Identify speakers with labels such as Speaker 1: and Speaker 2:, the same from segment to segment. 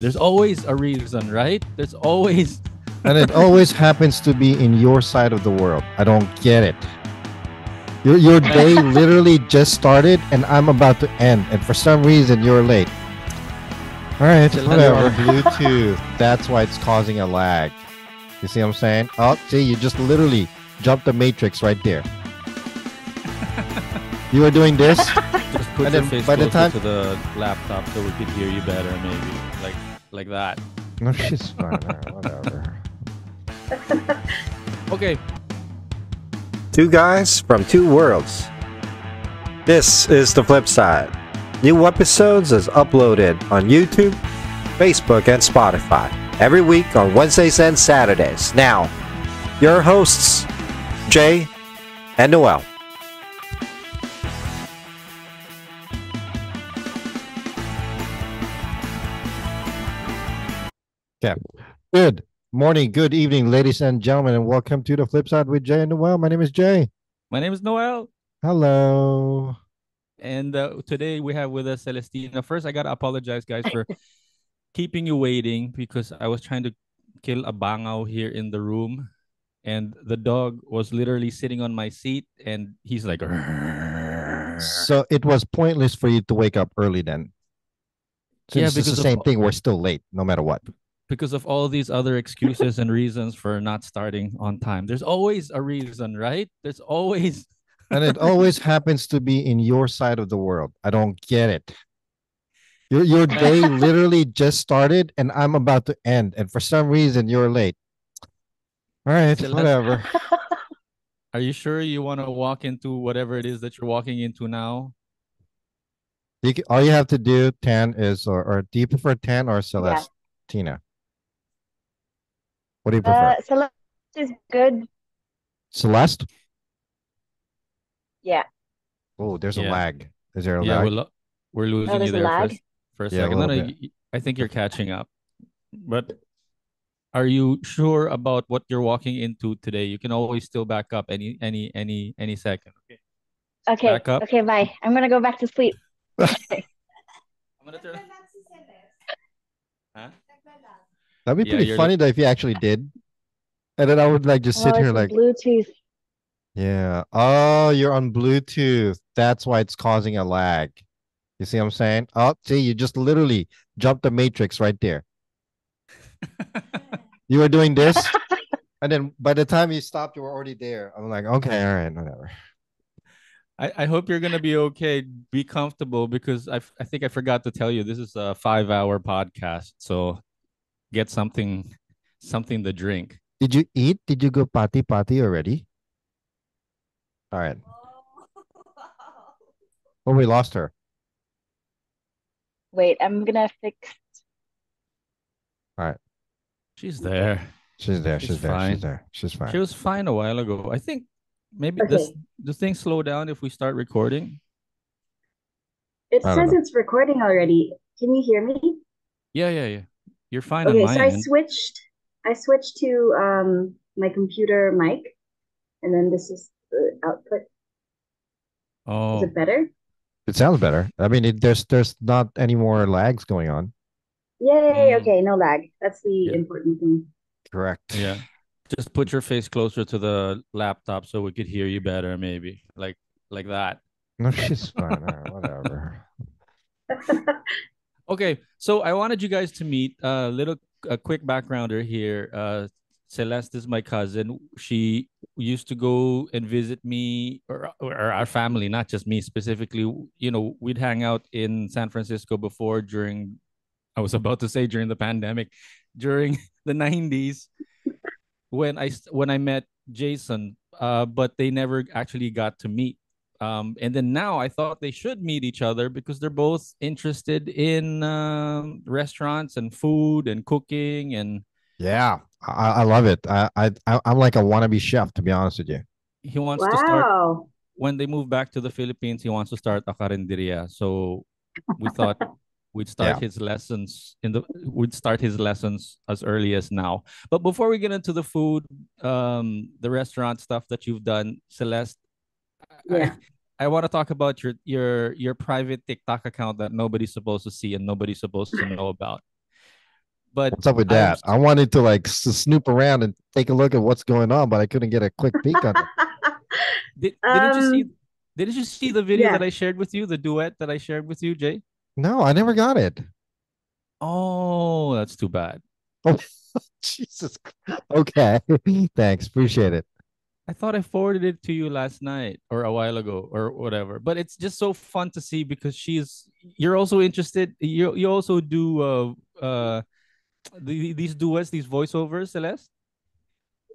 Speaker 1: There's always a reason, right? There's always.
Speaker 2: And it always happens to be in your side of the world. I don't get it. Your day literally just started and I'm about to end. And for some reason, you're late. All right, whatever. Bluetooth. That's why it's causing a lag. You see what I'm saying? Oh, see, you just literally jumped the matrix right there. You were doing this.
Speaker 1: Just put your face closer to the laptop so we could hear you better, maybe. Like that.
Speaker 2: No, she's fine. Whatever.
Speaker 1: Okay.
Speaker 3: Two guys from two worlds. This is the FlipSide. New episodes is uploaded on YouTube, Facebook, and Spotify every week on Wednesdays and Saturdays. Now, your hosts, Jay and Noel.
Speaker 2: Okay. Good morning, good evening, ladies and gentlemen, and welcome to the FlipSide with Jay and Noel. My name is Jay.
Speaker 1: My name is Noel.
Speaker 2: Hello.
Speaker 1: And today we have with us Celestina. First, I gotta apologize, guys, for keeping you waiting because I was trying to kill a bangao here in the room, and the dog was literally sitting on my seat, and he's like.
Speaker 2: So it was pointless for you to wake up early then. Since it's the same thing, we're still late, no matter what.
Speaker 1: Because of all these other excuses and reasons for not starting on time. There's always a reason, right? There's always.
Speaker 2: And it always happens to be in your side of the world. I don't get it. Your day literally just started and I'm about to end. And for some reason, you're late. All right, whatever.
Speaker 1: Are you sure you want to walk into whatever it is that you're walking into now?
Speaker 2: All you have to do, Tann, is, or do you prefer Tann or Celestina? Yeah. What do you prefer?
Speaker 4: Celeste is good.
Speaker 2: Celeste?
Speaker 4: Yeah.
Speaker 2: Oh, there's a lag. Is there a lag?
Speaker 1: Yeah, we're losing you there for a second. No, I think you're catching up. But are you sure about what you're walking into today? You can always still back up any second. Okay.
Speaker 4: Okay. Back up. Okay, bye. I'm gonna go back to sleep. Okay.
Speaker 2: I'm gonna turn. Huh? That'd be pretty funny though if you actually did. And then I would like just sit here like
Speaker 4: Bluetooth.
Speaker 2: Yeah. Oh, you're on Bluetooth. That's why it's causing a lag. You see what I'm saying? Oh, see, you just literally jumped the matrix right there. You were doing this, and then by the time you stopped, you were already there. I'm like, okay, all right, whatever.
Speaker 1: I hope you're gonna be okay. Be comfortable because I think I forgot to tell you this is a 5-hour podcast. So get something to drink.
Speaker 2: Did you eat? Did you go potty already? All right. Oh, we lost her.
Speaker 4: Wait, I'm gonna fix.
Speaker 2: All right.
Speaker 1: She's there.
Speaker 2: She's there. She's fine. She's fine.
Speaker 1: She was fine a while ago. I think maybe the thing slow down if we start recording.
Speaker 4: It says it's recording already. Can you hear me?
Speaker 1: Yeah. You're fine.
Speaker 4: Okay, so I switched to my computer mic, and then this is the output.
Speaker 1: Oh,
Speaker 4: is it better?
Speaker 2: It sounds better. I mean, there's not any more lags going on.
Speaker 4: Yay! Okay, no lag. That's the important thing.
Speaker 2: Correct.
Speaker 1: Yeah. Just put your face closer to the laptop so we could hear you better, maybe like that.
Speaker 2: No, she's fine. Whatever.
Speaker 1: Okay, so I wanted you guys to meet a quick backgrounder here. Celeste is my cousin. She used to go and visit me or our family, not just me specifically. You know, we'd hang out in San Francisco before during the pandemic, during the 90s when I met Jason, but they never actually got to meet. And then now I thought they should meet each other because they're both interested in restaurants and food and cooking and.
Speaker 2: Yeah, I love it. I'm like a wannabe chef, to be honest with you.
Speaker 1: He wants to start when they move back to the Philippines. He wants to start a carinderia. So we thought we'd start his lessons as early as now. But before we get into the food, the restaurant stuff that you've done, Celeste, I want to talk about your private TikTok account that nobody's supposed to see and nobody's supposed to know about. But
Speaker 2: What's up with
Speaker 1: I'm
Speaker 2: that? I wanted to like snoop around and take a look at what's going on, but I couldn't get a quick peek on it.
Speaker 1: didn't you see
Speaker 4: Um,
Speaker 1: didn't you see the video that
Speaker 4: yeah,
Speaker 1: I shared with you, the duet that I shared with you, Jay?
Speaker 2: No, I never got it.
Speaker 1: Oh, that's too bad.
Speaker 2: Oh, Jesus. Okay. Thanks. Appreciate it.
Speaker 1: I thought I forwarded it to you last night or a while ago or whatever. But it's just so fun to see because you're also interested. You also do these duets, these voiceovers, Celeste.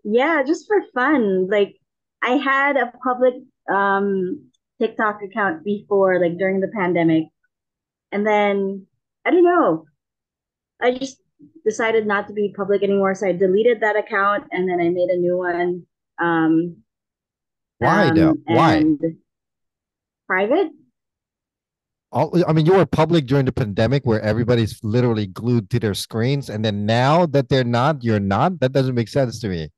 Speaker 4: yeah, just for fun. Like I had a public TikTok account before, like during the pandemic, and then I don't know. I just decided not to be public anymore, so I deleted that account and then I made a new one. Um,
Speaker 2: Why though? Why?
Speaker 4: and private.
Speaker 2: I mean, you were public during the pandemic where everybody's literally glued to their screens, and then now that they're not, you're not. That doesn't make sense to me.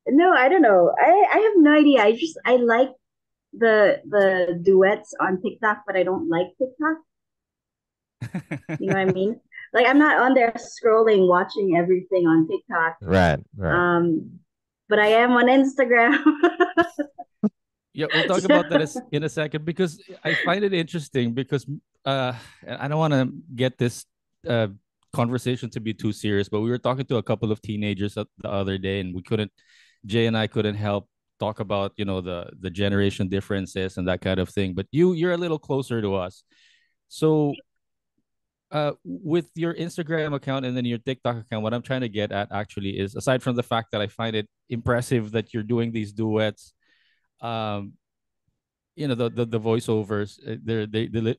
Speaker 4: No, I don't know. I have no idea. I like the duets on TikTok, but I don't like TikTok. You know what I mean? Like I'm not on there scrolling, watching everything on TikTok.
Speaker 2: Right, right.
Speaker 4: Um, but I am on Instagram.
Speaker 1: Yeah, we'll talk about that in a second because I find it interesting because uh, I don't want to get this uh, conversation to be too serious, but we were talking to a couple of teenagers the other day, and Jay and I couldn't help talk about the generation differences and that kind of thing. But you're a little closer to us, so with your Instagram account and then your TikTok account, what I'm trying to get at actually is aside from the fact that I find it impressive that you're doing these duets, um, the voiceovers,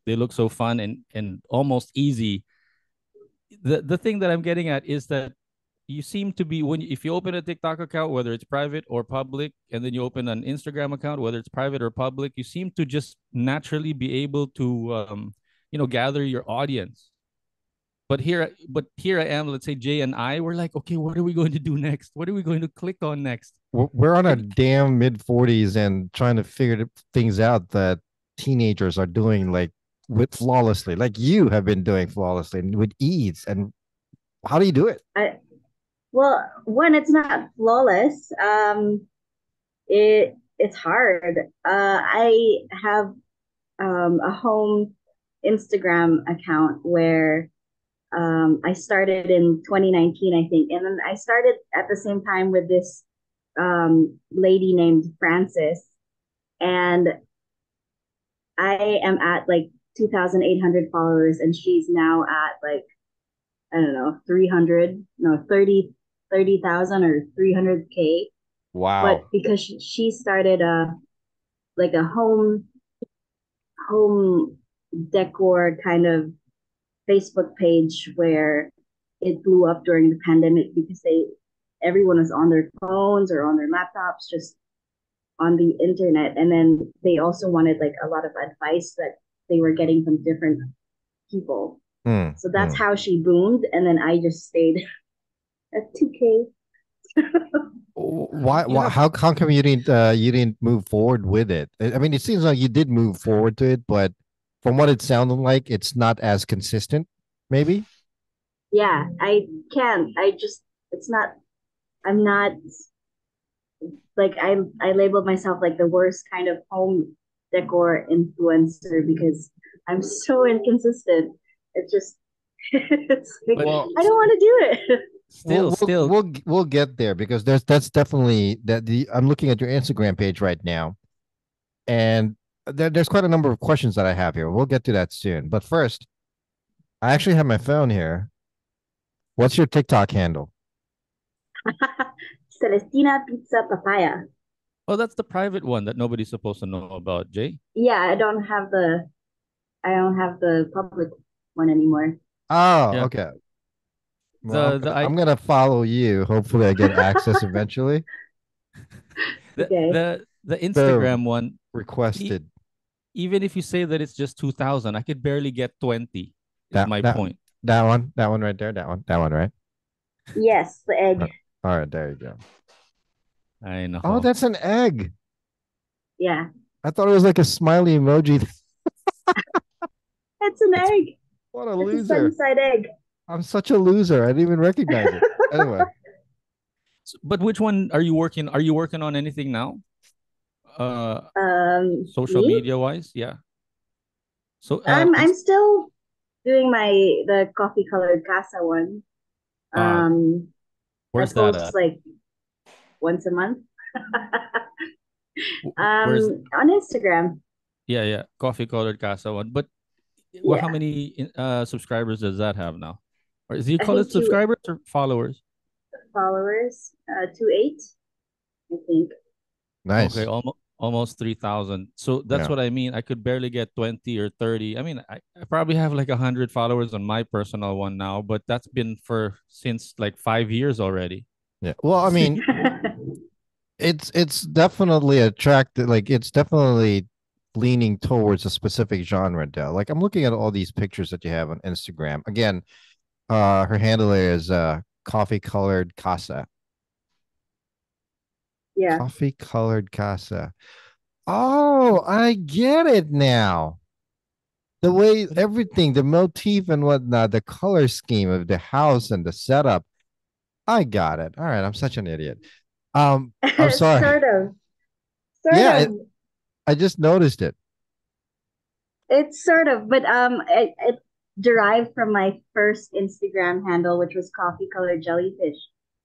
Speaker 1: they look so fun and almost easy. The thing that I'm getting at is that you seem to be if you open a TikTok account, whether it's private or public, and then you open an Instagram account, whether it's private or public, you seem to just naturally be able to gather your audience. But here I am, let's say Jay and I were like, okay, what are we going to do next? What are we going to click on next?
Speaker 2: We're on our
Speaker 1: Can
Speaker 2: damn mid 40s and trying to figure things out that teenagers are doing like with flawlessly, like you have been doing flawlessly and with ease. And how do you do it?
Speaker 4: Well, one, it's not flawless. It's hard. I have a home Instagram account where I started in 2019, I think, and then I started at the same time with this lady named Frances, and I am at like 2,800 followers, and she's now at like I don't know 300, no 30,000 or 300K. But
Speaker 2: Wow.
Speaker 4: because she started a like a home decor kind of Facebook page where it blew up during the pandemic because everyone was on their phones or on their laptops just on the internet, and then they also wanted like a lot of advice that they were getting from different people.
Speaker 2: Hmm,
Speaker 4: So that's
Speaker 2: hmm.
Speaker 4: how she boomed, and then I just stayed at 2K.
Speaker 2: Why?
Speaker 1: you
Speaker 2: Why?
Speaker 1: have
Speaker 2: How come you didn't move forward with it? I mean, it seems like you did move forward to it, but from what it sounded like, it's not as consistent. Maybe.
Speaker 4: Yeah, I can't. I just it's not. I'm not like I labeled myself like the worst kind of home decor influencer because I'm so inconsistent. It just it's like
Speaker 1: but
Speaker 2: Well,
Speaker 4: I don't want to do it.
Speaker 1: still
Speaker 2: we'll get there because that's definitely that the I'm looking at your Instagram page right now, and there's quite a number of questions that I have here. We'll get to that soon. But first, I actually have my phone here. What's your TikTok handle?
Speaker 4: Celestina pizza papaya.
Speaker 1: Oh, that's the private one that nobody's supposed to know about, Jay.
Speaker 4: Yeah, I don't have the public one anymore.
Speaker 2: Oh,
Speaker 1: Yeah.
Speaker 2: okay. Well,
Speaker 1: The I
Speaker 2: I'm gonna follow you. Hopefully, I get access eventually.
Speaker 1: the
Speaker 4: Okay.
Speaker 1: the the
Speaker 2: So
Speaker 1: Instagram one, e-
Speaker 2: requested
Speaker 1: even if you say that it's just 2,000, I could barely get 20, is
Speaker 2: that
Speaker 1: my
Speaker 2: that
Speaker 1: point.
Speaker 2: that one right there, that one, right?
Speaker 4: Yes, the egg.
Speaker 2: Uh, All right, there you go.
Speaker 1: I
Speaker 2: Oh,
Speaker 1: know.
Speaker 2: that's an egg.
Speaker 4: Yeah,
Speaker 2: I thought it was like a smiley emoji.
Speaker 4: it's an
Speaker 1: It's
Speaker 4: egg.
Speaker 2: What a
Speaker 4: It's a
Speaker 2: loser.
Speaker 4: sunny side egg.
Speaker 2: I'm such a loser. I didn't even recognize it. Anyway,
Speaker 1: But which one are you working? Are you working on anything now? Uh, Social
Speaker 4: Me?
Speaker 1: media wise, yeah. So,
Speaker 4: I'm still doing the coffee colored casa one.
Speaker 1: uh,
Speaker 4: Um, I
Speaker 1: where's that
Speaker 4: post
Speaker 1: at?
Speaker 4: like once a month.
Speaker 1: Where's
Speaker 4: On Instagram.
Speaker 1: yeah, yeah, coffee colored casa one. But well, how
Speaker 4: Yeah,
Speaker 1: many subscribers does that have now? Or do you
Speaker 4: I
Speaker 1: call it
Speaker 4: think two
Speaker 1: subscribers or followers?
Speaker 4: followers, 2.8, I think.
Speaker 1: Okay,
Speaker 2: nice.
Speaker 1: almost 3,000. So that's
Speaker 2: Yeah.
Speaker 1: what I mean. I could barely get 20 or 30. I mean, I probably have like 100 followers on my personal one now, but that's been for since like 5 years already.
Speaker 2: Yeah. Well, I mean, it's definitely attractive. Like it's definitely leaning towards a specific genre, Dell. Like I'm looking at all these pictures that you have on Instagram. Again, her handle is coffee colored casa.
Speaker 4: Yeah.
Speaker 2: Coffee colored casa. Oh, I get it now. The way everything, the motif and whatnot, the color scheme of the house and the setup. I got it. All right, I'm such an idiot. I'm sorry.
Speaker 4: Sort of. Sort
Speaker 2: Yeah,
Speaker 4: of.
Speaker 2: I just noticed it.
Speaker 4: It's sort of, but it derived from my first Instagram handle, which was coffee colored jellyfish.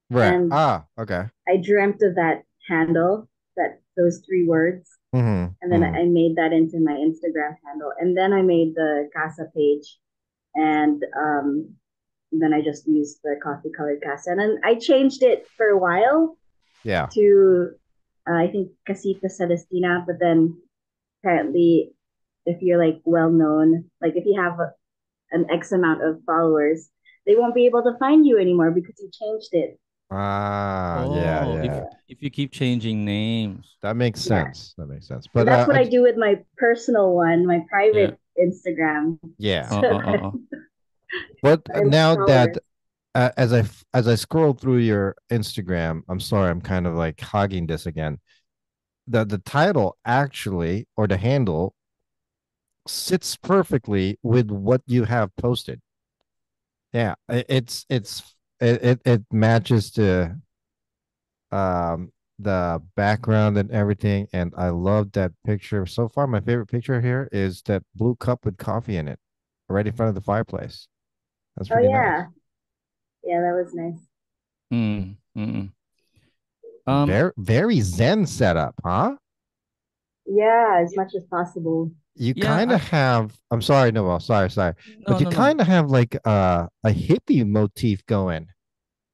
Speaker 2: Right.
Speaker 4: And
Speaker 2: Ah, okay.
Speaker 4: I dreamt of that handle, that those three words. And then
Speaker 2: Hmm.
Speaker 4: I made that into my Instagram handle. And then I made the Casa page. And then I just used the coffee colored Casa. And then I changed it for a while
Speaker 2: Yeah.
Speaker 4: to, I think, Casita Celestina. But then apparently, if you're like well known, like if you have an X amount of followers, they won't be able to find you anymore because you changed it.
Speaker 2: Ah, yeah,
Speaker 1: Oh,
Speaker 2: yeah.
Speaker 1: if you keep changing names.
Speaker 2: That makes
Speaker 4: Yeah.
Speaker 2: sense. That makes sense.
Speaker 4: And
Speaker 2: But
Speaker 4: that's what I do with my personal one, my
Speaker 1: Yeah.
Speaker 4: private Instagram.
Speaker 2: yeah.
Speaker 4: So that
Speaker 2: But
Speaker 4: I lose
Speaker 2: now that
Speaker 4: followers.
Speaker 2: as I scroll through your Instagram, I'm sorry, I'm kind of like hogging this again. The title actually or the handle sits perfectly with what you have posted. Yeah, it matches to the background and everything, and I love that picture. So far, my favorite picture here is that blue cup with coffee in it, right in front of the fireplace. That's
Speaker 4: Oh
Speaker 2: pretty nice.
Speaker 4: yeah. Yeah, that was nice.
Speaker 1: Mm, mm.
Speaker 2: Very very zen setup, huh?
Speaker 4: Yeah, as much as possible.
Speaker 2: You
Speaker 1: Yeah,
Speaker 2: kind of have. I'm sorry, Noel. Sorry,
Speaker 1: no,
Speaker 2: but you
Speaker 1: no, no.
Speaker 2: kind of have like a hippie motif going.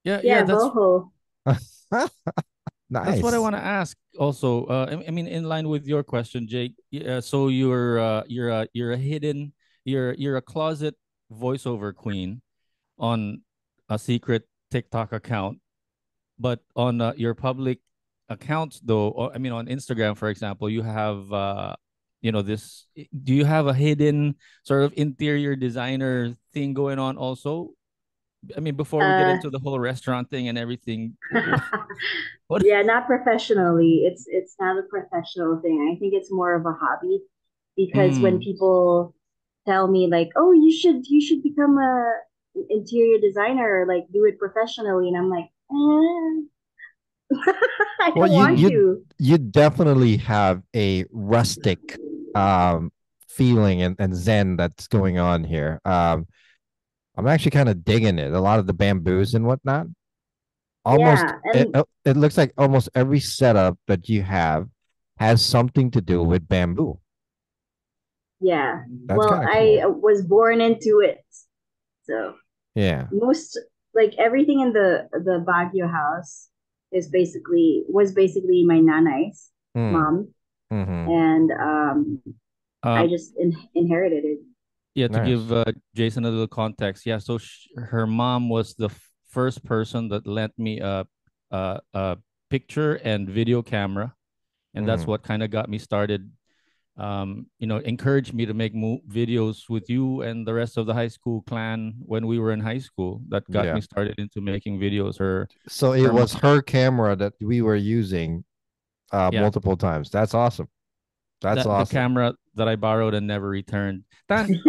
Speaker 1: Yeah, yeah,
Speaker 4: Yeah, boho.
Speaker 1: that's what I
Speaker 2: Nice.
Speaker 1: want to ask also. I mean, in line with your question, Jake. So you're a hidden, you're a closet voiceover queen on a secret TikTok account, but on your public accounts, though, or, I mean, on Instagram, for example, you have this. Do you have a hidden sort of interior designer thing going on also? I mean, before we get
Speaker 4: Uh
Speaker 1: into the whole restaurant thing and everything, what?
Speaker 4: yeah, not professionally. It's not a professional thing. I think it's more of a hobby because when
Speaker 1: Mm.
Speaker 4: people tell me like, "Oh, you should become a interior designer or like do it professionally," and I'm like, I
Speaker 2: Well,
Speaker 4: don't want to.
Speaker 2: you definitely have a rustic um feeling and zen that's going on here. I'm actually kind of digging it. A lot of the bamboos and whatnot. Almost
Speaker 4: Yeah, and
Speaker 2: it looks like almost every setup that you have has something to do with bamboo.
Speaker 4: yeah.
Speaker 2: That's
Speaker 4: Well,
Speaker 2: kind of
Speaker 4: I
Speaker 2: cool.
Speaker 4: was born into it. So
Speaker 2: Yeah.
Speaker 4: most like everything in the Baguio house was basically my nanay's
Speaker 2: Mm.
Speaker 4: mom,
Speaker 2: Mm-hmm.
Speaker 4: and I
Speaker 1: Um,
Speaker 4: just inherited it.
Speaker 1: yeah, to give
Speaker 2: Nice.
Speaker 1: Jason a little context, yeah, so her mom was the first person that lent me a picture and video camera, and that's
Speaker 2: Mm-hmm.
Speaker 1: what kind of got me started. Encouraged me to make videos with you and the rest of the high school clan when we were in high school. That got
Speaker 2: Yeah.
Speaker 1: me started into making videos. Her
Speaker 2: So it
Speaker 1: her
Speaker 2: was
Speaker 1: mom,
Speaker 2: her camera that we were using
Speaker 1: yeah,
Speaker 2: multiple times. That's awesome. That's
Speaker 1: that the
Speaker 2: awesome.
Speaker 1: camera that I borrowed and never returned. Tan,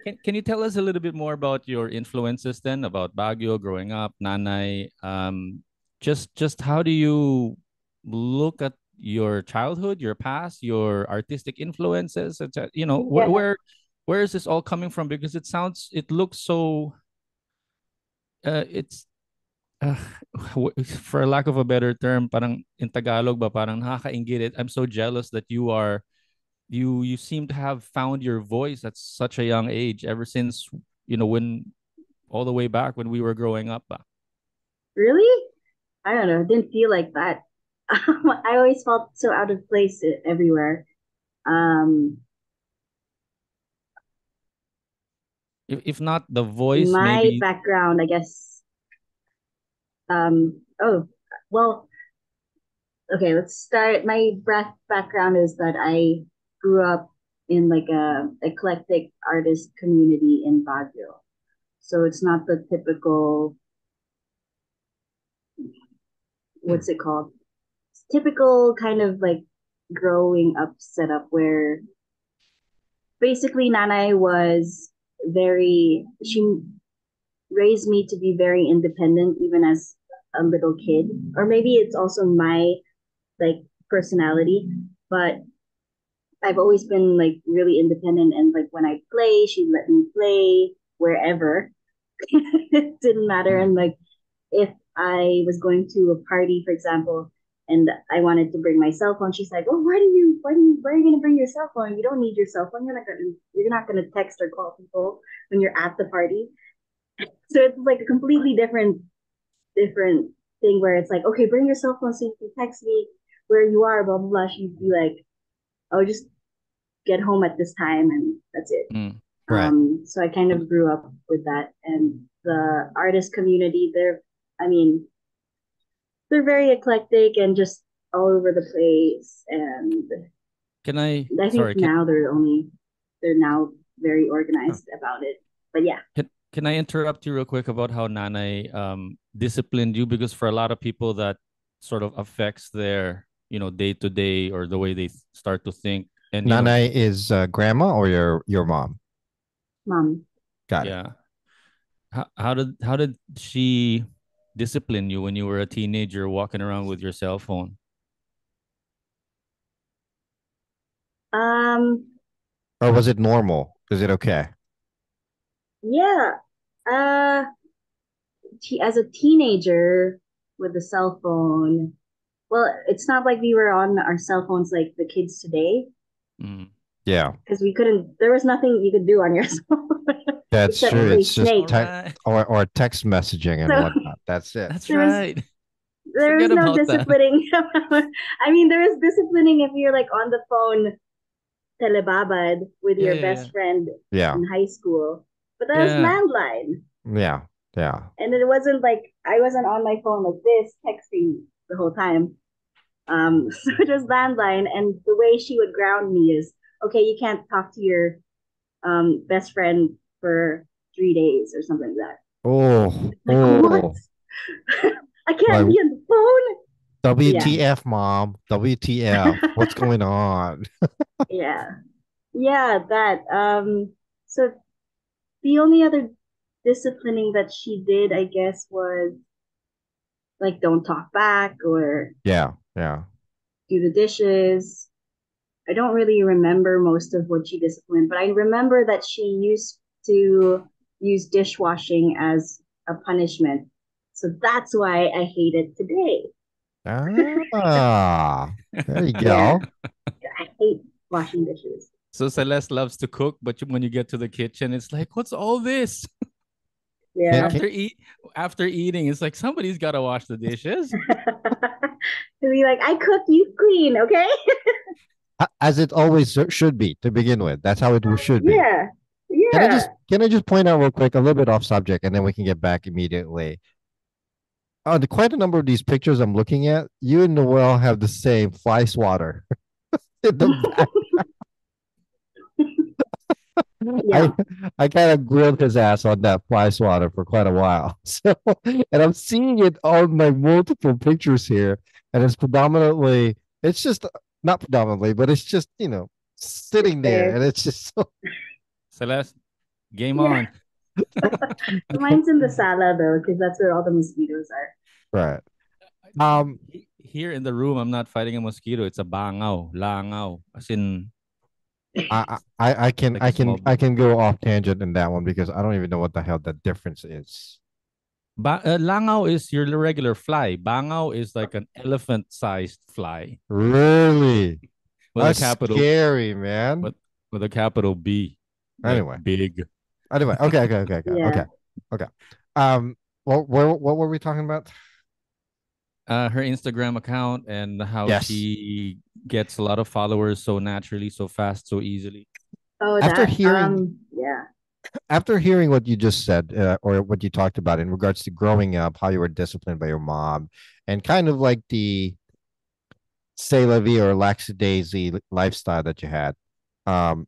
Speaker 1: Can you tell us a little bit more about your influences then, about Baguio growing up, Nanay? Just how do you look at your childhood, your past, your artistic influences, etc.
Speaker 4: Yeah,
Speaker 1: Where is this all coming from? Because it looks so it's uh, for lack of a better term, parang in Tagalog ba, parang nakakaingit. I'm so jealous that you seem to have found your voice at such a young age, ever since when all the way back when we were growing up ba.
Speaker 4: really? I don't know. It didn't feel like that. I always felt so out of place everywhere. Um,
Speaker 1: If not the voice,
Speaker 4: my
Speaker 1: maybe.
Speaker 4: background, I guess. Oh, well, okay. Let's start. My background is that I grew up in like a eclectic artist community in Baguio. So it's not the typical,
Speaker 1: Hmm.
Speaker 4: what's it called? It's typical kind of like growing up setup where basically Nanai was she raised me to be very independent even as a little kid. Or maybe it's also my like personality, but I've always been like really independent and like when I play, she'd let me play wherever. It didn't matter.
Speaker 1: Hmm.
Speaker 4: And like if I was going to a party, for example, and I wanted to bring my cell phone, she's like, "Oh, why are you gonna bring your cell phone? You don't need your cell phone. You're not gonna text or call people when you're at the party." So it's like a completely different thing where it's like, okay, bring your cell phone so you can text me where you are, blah blah blah. She'd be like, "Oh, just get home at this time," and that's it.
Speaker 1: Hmm.
Speaker 2: Right.
Speaker 4: So I kind of grew up with that, and the artist community, I mean, they're very eclectic and just all over the place. And
Speaker 1: Can I
Speaker 4: I think
Speaker 1: sorry,
Speaker 4: now they're now very
Speaker 1: uh,
Speaker 4: organized about it. But yeah,
Speaker 1: can I interrupt you real quick about how Nanay disciplined you? Because for a lot of people that sort of affects their day to day, or the way they start to think. And
Speaker 2: Nanay is grandma or your mom?
Speaker 4: mom.
Speaker 2: Got it.
Speaker 1: yeah, how did she discipline you when you were a teenager walking around with your cell phone?
Speaker 4: Um,
Speaker 2: Or was it normal? Is it okay?
Speaker 4: yeah. Uh, as a teenager with the cell phone, well, it's not like we were on our cell phones like the kids today
Speaker 1: Mm.
Speaker 2: Yeah,
Speaker 4: because we couldn't. There was nothing you could do on your cell phone
Speaker 2: that's
Speaker 1: All
Speaker 2: true.
Speaker 4: except
Speaker 1: right.
Speaker 4: play
Speaker 2: It's just
Speaker 1: All
Speaker 4: Snake.
Speaker 1: right.
Speaker 2: or text messaging and
Speaker 4: So
Speaker 2: whatnot. That's it.
Speaker 1: That's
Speaker 4: there was
Speaker 1: right.
Speaker 4: there was
Speaker 1: Forget
Speaker 4: no
Speaker 1: about that.
Speaker 4: disciplining. I mean, there is disciplining if you're like on the phone telebabad with
Speaker 1: Yeah,
Speaker 4: your
Speaker 1: yeah, yeah.
Speaker 4: best friend
Speaker 2: Yeah,
Speaker 4: in high school, but that was
Speaker 1: Yeah.
Speaker 4: landline,
Speaker 2: yeah, yeah.
Speaker 4: and it wasn't like I wasn't on my phone like this texting the whole time. So it was landline, and the way she would ground me is, okay, you can't talk to your best friend for 3 days or something like that.
Speaker 2: Oh,
Speaker 4: Like what?
Speaker 2: oh.
Speaker 4: I can't
Speaker 2: Like
Speaker 4: be on the phone. So yeah,
Speaker 2: WTF, mom? WTF? What's going on?
Speaker 4: yeah, yeah. That So the only other disciplining that she did, I guess, was like don't talk back or
Speaker 2: Yeah, yeah.
Speaker 4: do the dishes. I don't really remember most of what she disciplined, but I remember that she used to use dishwashing as a punishment. So that's why I hate it today.
Speaker 2: Ah, there you
Speaker 4: Yeah,
Speaker 2: go.
Speaker 4: I hate washing dishes.
Speaker 1: So Celeste loves to cook, but when you get to the kitchen, it's like, what's all this?
Speaker 2: Can,
Speaker 4: Yeah.
Speaker 2: can,
Speaker 1: After eating, it's like somebody's got to wash the dishes.
Speaker 4: To be like, I cook, you clean, okay?
Speaker 2: as it always should be to begin with. That's how it should be.
Speaker 4: Yeah,
Speaker 2: Can I
Speaker 4: yeah.
Speaker 2: just can I just point out real quick, a little bit off subject, and then we can get back immediately. Quite a number of these pictures I'm looking at, you and Noel have the same fly swatter in the back. I
Speaker 4: Yeah.
Speaker 2: I kind of grilled his ass on that fly swatter for quite a while. So, and I'm seeing it on my multiple pictures here, and it's just not predominantly, but it's just
Speaker 4: It's
Speaker 2: sitting there,
Speaker 4: there.
Speaker 2: and it's just so
Speaker 1: Celeste, Game
Speaker 4: Yeah.
Speaker 1: on.
Speaker 4: Mine's in the sala though, because that's where all the mosquitoes are.
Speaker 2: Right. Um,
Speaker 1: Here in the room, I'm not fighting a mosquito. It's a bangaw, langaw, as in like a small
Speaker 2: I
Speaker 1: bug.
Speaker 2: can go off tangent in that one because I don't even know what the hell the difference is.
Speaker 1: Langaw is your regular fly. Bangaw is like an elephant-sized fly
Speaker 2: Really?
Speaker 1: with a
Speaker 2: That's
Speaker 1: capital
Speaker 2: scary, man.
Speaker 1: with with a capital B, like
Speaker 2: Anyway.
Speaker 1: big.
Speaker 2: Anyway,
Speaker 4: Yeah.
Speaker 2: okay. What were we talking about?
Speaker 1: Her Instagram account and how
Speaker 2: Yes.
Speaker 1: she gets a lot of followers so naturally, so fast, so easily.
Speaker 4: Oh,
Speaker 2: After
Speaker 4: that.
Speaker 2: hearing
Speaker 4: Yeah.
Speaker 2: after hearing what you just said, or what you talked about in regards to growing up, how you were disciplined by your mom, and kind of like the say la vie or lackadaisy lifestyle that you had, um,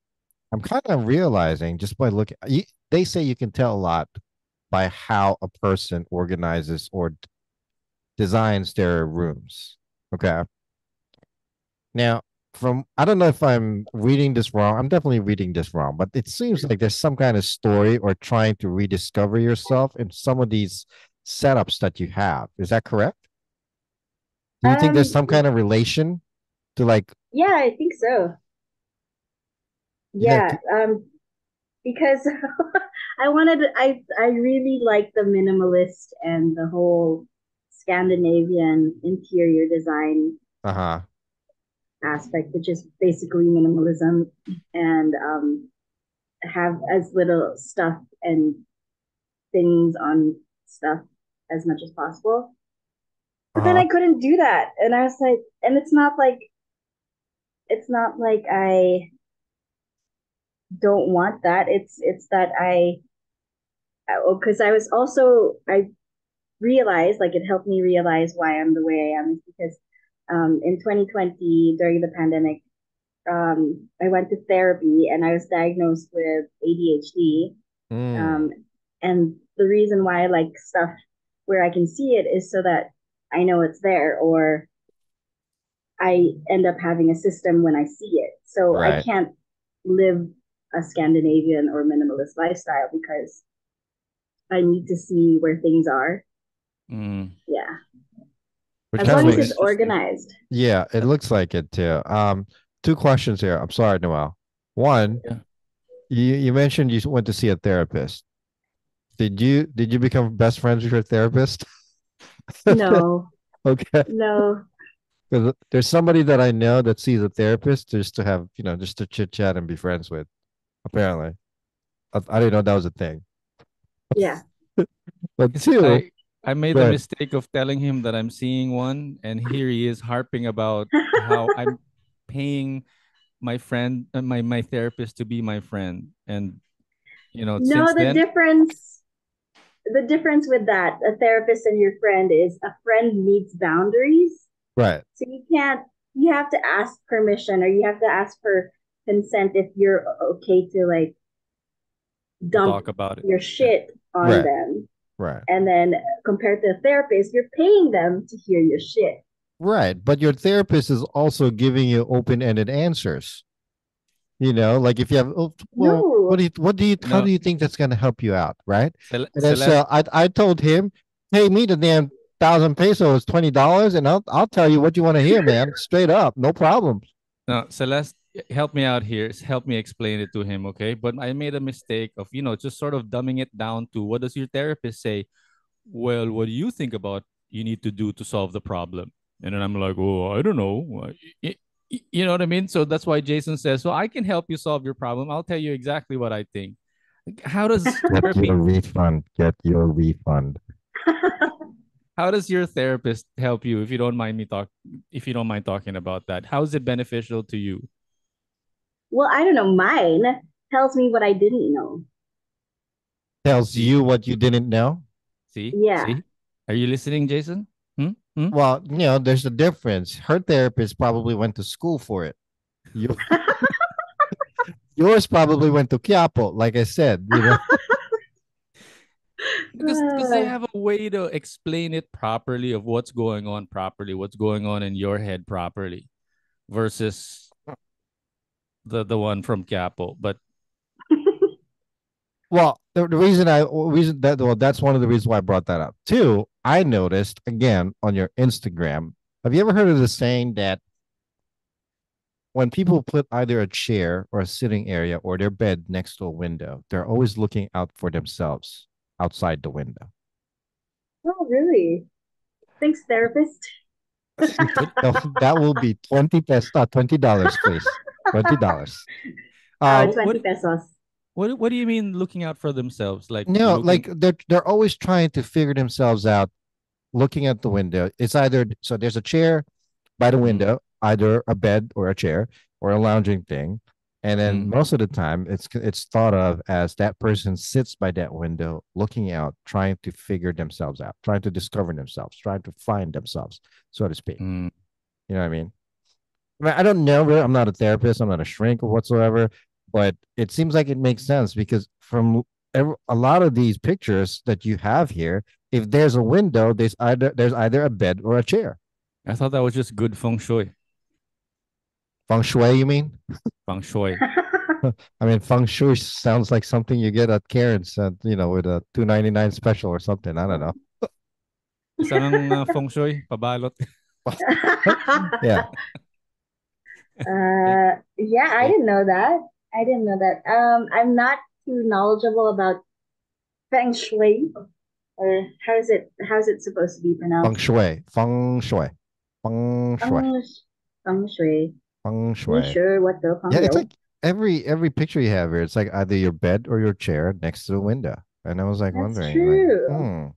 Speaker 2: I'm kind of realizing just by looking. They say you can tell a lot by how a person organizes or designs their rooms. Okay. Now, from I don't know if I'm reading this wrong. I'm definitely reading this wrong, but it seems like there's some kind of story or trying to rediscover yourself in some of these setups that you have. Is that correct? Do you think there's some kind of relation to like,
Speaker 4: Yeah, I think so.
Speaker 2: yeah,
Speaker 4: Yeah. Because I really like the minimalist and the whole Scandinavian interior design
Speaker 2: uh-huh.
Speaker 4: aspect, which is basically minimalism and have as little stuff and things on stuff as much as possible. But then
Speaker 2: Uh-huh.
Speaker 4: I couldn't do that. And I was like, and it's not like I don't want that. It's that because I was also I realized like it helped me realize why I'm the way I am is because in 2020 during the pandemic I went to therapy and I was diagnosed with ADHD.
Speaker 2: Mm,
Speaker 4: Um, and the reason why I like stuff where I can see it is so that I know it's there or I end up having a system when I see it. So I
Speaker 2: right.
Speaker 4: can't live a Scandinavian or minimalist lifestyle because I need to see where things are.
Speaker 1: Mm,
Speaker 4: Yeah.
Speaker 2: Which
Speaker 4: As
Speaker 2: kind of
Speaker 1: that's
Speaker 4: long as
Speaker 1: so
Speaker 4: it's
Speaker 2: makes
Speaker 1: interesting.
Speaker 4: organized.
Speaker 2: yeah, it
Speaker 1: That-
Speaker 2: looks like it too. Two questions here. I'm sorry, Noel. One,
Speaker 1: yeah.
Speaker 2: you mentioned you went to see a therapist. Did you become best friends with your therapist?
Speaker 4: No,
Speaker 2: Okay.
Speaker 4: no.
Speaker 2: 'Cause there's somebody that I know that sees a therapist just to have, just to chit chat and be friends with. Apparently, I didn't know that was a thing.
Speaker 4: Yeah.
Speaker 2: But
Speaker 1: Because
Speaker 2: two,
Speaker 1: I made the
Speaker 2: but
Speaker 1: mistake of telling him that I'm seeing one, and here he is harping about how I'm paying my friend, my therapist to be my friend, and
Speaker 4: No,
Speaker 1: since then,
Speaker 4: the difference with that, a therapist and your friend is a friend needs boundaries.
Speaker 2: right,
Speaker 4: So you have to ask permission or you have to ask for consent if you're okay to like
Speaker 1: to
Speaker 4: dump
Speaker 1: talk about it.
Speaker 4: your
Speaker 1: Yeah.
Speaker 4: shit on
Speaker 2: right,
Speaker 4: them.
Speaker 2: right,
Speaker 4: And then compared to a therapist, you're paying them to hear your shit.
Speaker 2: right. But your therapist is also giving you open-ended answers. Like if you have, oh, well,
Speaker 4: No,
Speaker 1: You
Speaker 2: how
Speaker 1: know,
Speaker 2: do you think that's going to help you out, right? And then
Speaker 1: Celeste.
Speaker 2: so I told him, pay me the damn 1,000 pesos, $20, and I'll tell you what you want to hear, man. Straight up, no problem.
Speaker 1: No, Celeste, help me out here. Help me explain it to him, okay? But I made a mistake of, just sort of dumbing it down to what does your therapist say? Well, what do you think about you need to do to solve the problem? And then I'm like, oh, I don't know. You know what I mean? So that's why Jason says, so I can help you solve your problem. I'll tell you exactly what I think. How does
Speaker 2: Get your
Speaker 1: therapy,
Speaker 2: refund. Get your refund.
Speaker 1: how does your therapist help you if you don't mind talking about that? How is it beneficial to you?
Speaker 4: well, I don't know. Mine tells me what I didn't know.
Speaker 2: Tells
Speaker 1: See?
Speaker 2: you what you didn't know.
Speaker 1: See?
Speaker 4: Yeah.
Speaker 1: See? Are you listening, Jason? Hmm? Hmm?
Speaker 2: Well, there's a difference. Her therapist probably went to school for it. You, yours probably went to Quiapo, like I said.
Speaker 1: Because they have a way to explain it properly of what's going on properly, what's going on in your head properly versus the one from Capo. But
Speaker 2: Well, the reason that well, that's one of the reasons why I brought that up. Two, I noticed again on your Instagram. Have you ever heard of the saying that when people put either a chair or a sitting area or their bed next to a window, they're always looking out for themselves outside the window.
Speaker 4: Oh, really? Thanks, therapist.
Speaker 2: That will be 20 pesos, $20, please. $20.
Speaker 4: Oh,
Speaker 2: Um,
Speaker 4: 20
Speaker 1: What
Speaker 4: pesos.
Speaker 1: what do you mean looking out for themselves? Like
Speaker 2: no,
Speaker 1: looking.
Speaker 2: like they're always trying to figure themselves out looking at the window. It's either so there's a chair by the
Speaker 1: Mm,
Speaker 2: window, either a bed or a chair or a lounging thing. And then
Speaker 1: mm,
Speaker 2: most of the time it's thought of as that person sits by that window looking out, trying to figure themselves out, trying to discover themselves, trying to find themselves, so to speak.
Speaker 1: mm.
Speaker 2: You know what I mean? I don't know. Really, I'm not a therapist. I'm not a shrink or whatsoever. But it seems like it makes sense because from a lot of these pictures that you have here, if there's a window, there's either a bed or a chair.
Speaker 1: I thought that was just good feng shui.
Speaker 2: Feng shui, you mean?
Speaker 1: Feng shui.
Speaker 2: I mean, feng shui sounds like something you get at Karen's, with a 2.99 special or something. I don't know.
Speaker 1: Isa ng feng shui, pabalot.
Speaker 2: Yeah,
Speaker 1: Jake,
Speaker 4: Yeah, I
Speaker 1: Jake.
Speaker 4: didn't know that. I didn't know that. I'm not too knowledgeable about feng shui, or how's it supposed to be
Speaker 2: feng
Speaker 4: pronounced?
Speaker 2: shui, feng shui, feng shui,
Speaker 4: Feng, feng shui.
Speaker 2: feng
Speaker 4: You
Speaker 2: shui.
Speaker 4: sure what the
Speaker 2: Yeah,
Speaker 4: feng
Speaker 2: it's
Speaker 4: yo?
Speaker 2: like every picture you have here, it's like either your bed or your chair next to the window. And I was like
Speaker 4: That's
Speaker 2: wondering, like,
Speaker 4: true.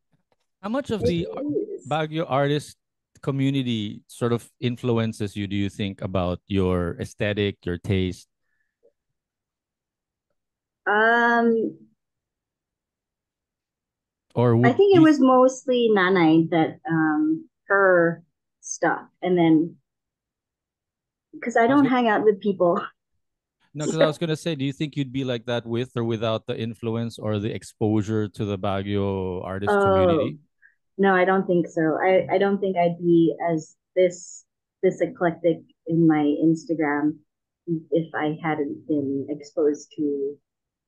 Speaker 1: How much of
Speaker 4: It
Speaker 1: the
Speaker 4: is.
Speaker 1: Baguio artist community sort of influences you, do you think, about your aesthetic, your taste?
Speaker 4: Um,
Speaker 1: Or
Speaker 4: I
Speaker 1: would
Speaker 4: think it
Speaker 1: you
Speaker 4: was mostly Nanay that her stuff, and then because I
Speaker 1: I was
Speaker 4: don't
Speaker 1: gonna
Speaker 4: hang out with people.
Speaker 1: no, because I was gonna say, do you think you'd be like that with or without the influence or the exposure to the Baguio artist
Speaker 4: Oh,
Speaker 1: community?
Speaker 4: no, I don't think so. I don't think I'd be as this eclectic in my Instagram if I hadn't been exposed to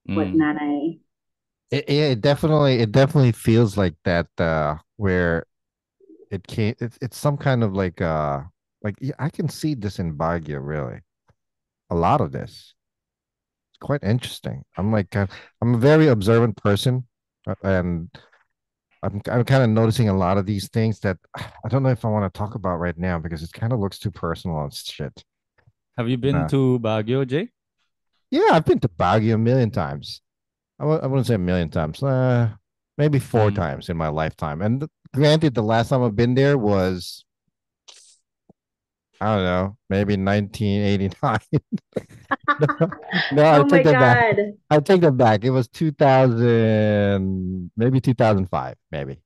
Speaker 4: what
Speaker 1: Mm.
Speaker 4: Nanay.
Speaker 2: it definitely feels like that where it's some kind of like yeah, I can see this in Baguio really. A lot of this. It's quite interesting. I'm a very observant person, and I'm kind of noticing a lot of these things that I don't know if I want to talk about right now because it kind of looks too personal and shit.
Speaker 1: Have you been to Baguio, Jay?
Speaker 2: Yeah, I've been to Baguio a million times. I wouldn't say a million times. Maybe four
Speaker 1: Mm.
Speaker 2: times in my lifetime. And granted, the last time I've been there was, I don't know, maybe 1989. No, I
Speaker 4: Oh my
Speaker 2: take that back.
Speaker 4: God.
Speaker 2: I take that back. It was 2000, maybe 2005, maybe.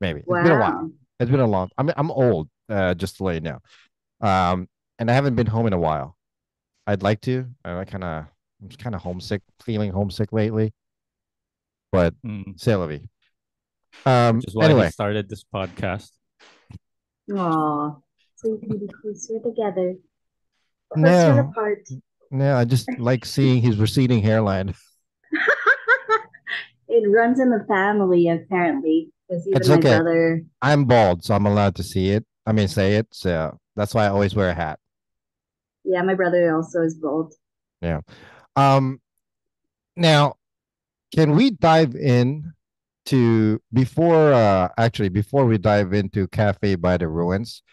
Speaker 2: It's been a while.
Speaker 4: Wow.
Speaker 2: It's been a long. I mean, I'm old. Just to let you know. And I haven't been home in a while. I'd like to. I'm just kind of homesick, feeling homesick lately. But
Speaker 1: Mm.
Speaker 2: c'est la vie.
Speaker 1: Which is why he
Speaker 2: Anyway,
Speaker 1: started this podcast.
Speaker 4: Aw. So you can be closer together, closer
Speaker 2: no,
Speaker 4: apart.
Speaker 2: no, I just like seeing his receding hairline.
Speaker 4: It runs in the family, apparently, because
Speaker 2: It's
Speaker 4: even my
Speaker 2: okay.
Speaker 4: brother,
Speaker 2: I'm bald, so I'm allowed to see it. I mean, say it. So that's why I always wear a hat.
Speaker 4: yeah, my brother also is bald.
Speaker 2: Yeah. Um. Now, can we dive in to before we dive into Cafe by the Ruins?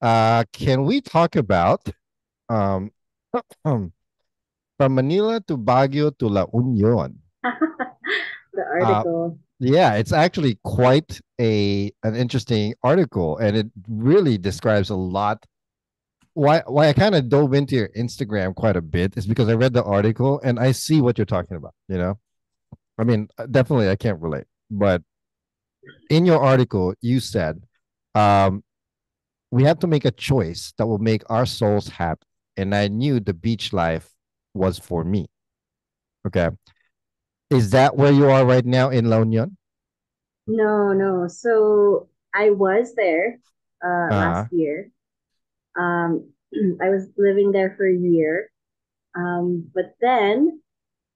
Speaker 2: Can we talk about um from Manila to Baguio to La Union?
Speaker 4: The
Speaker 2: Uh,
Speaker 4: article.
Speaker 2: yeah, it's actually quite an interesting article, and it really describes a lot. Why I kind of dove into your Instagram quite a bit is because I read the article and I see what you're talking about. I mean, definitely I can't relate, but in your article you said, um, we have to make a choice that will make our souls happy, and I knew the beach life was for me. Okay, is that where you are right now in La Union?
Speaker 4: No, no. So I was there
Speaker 2: Uh,
Speaker 4: last year. Um, I was living there for a year. But then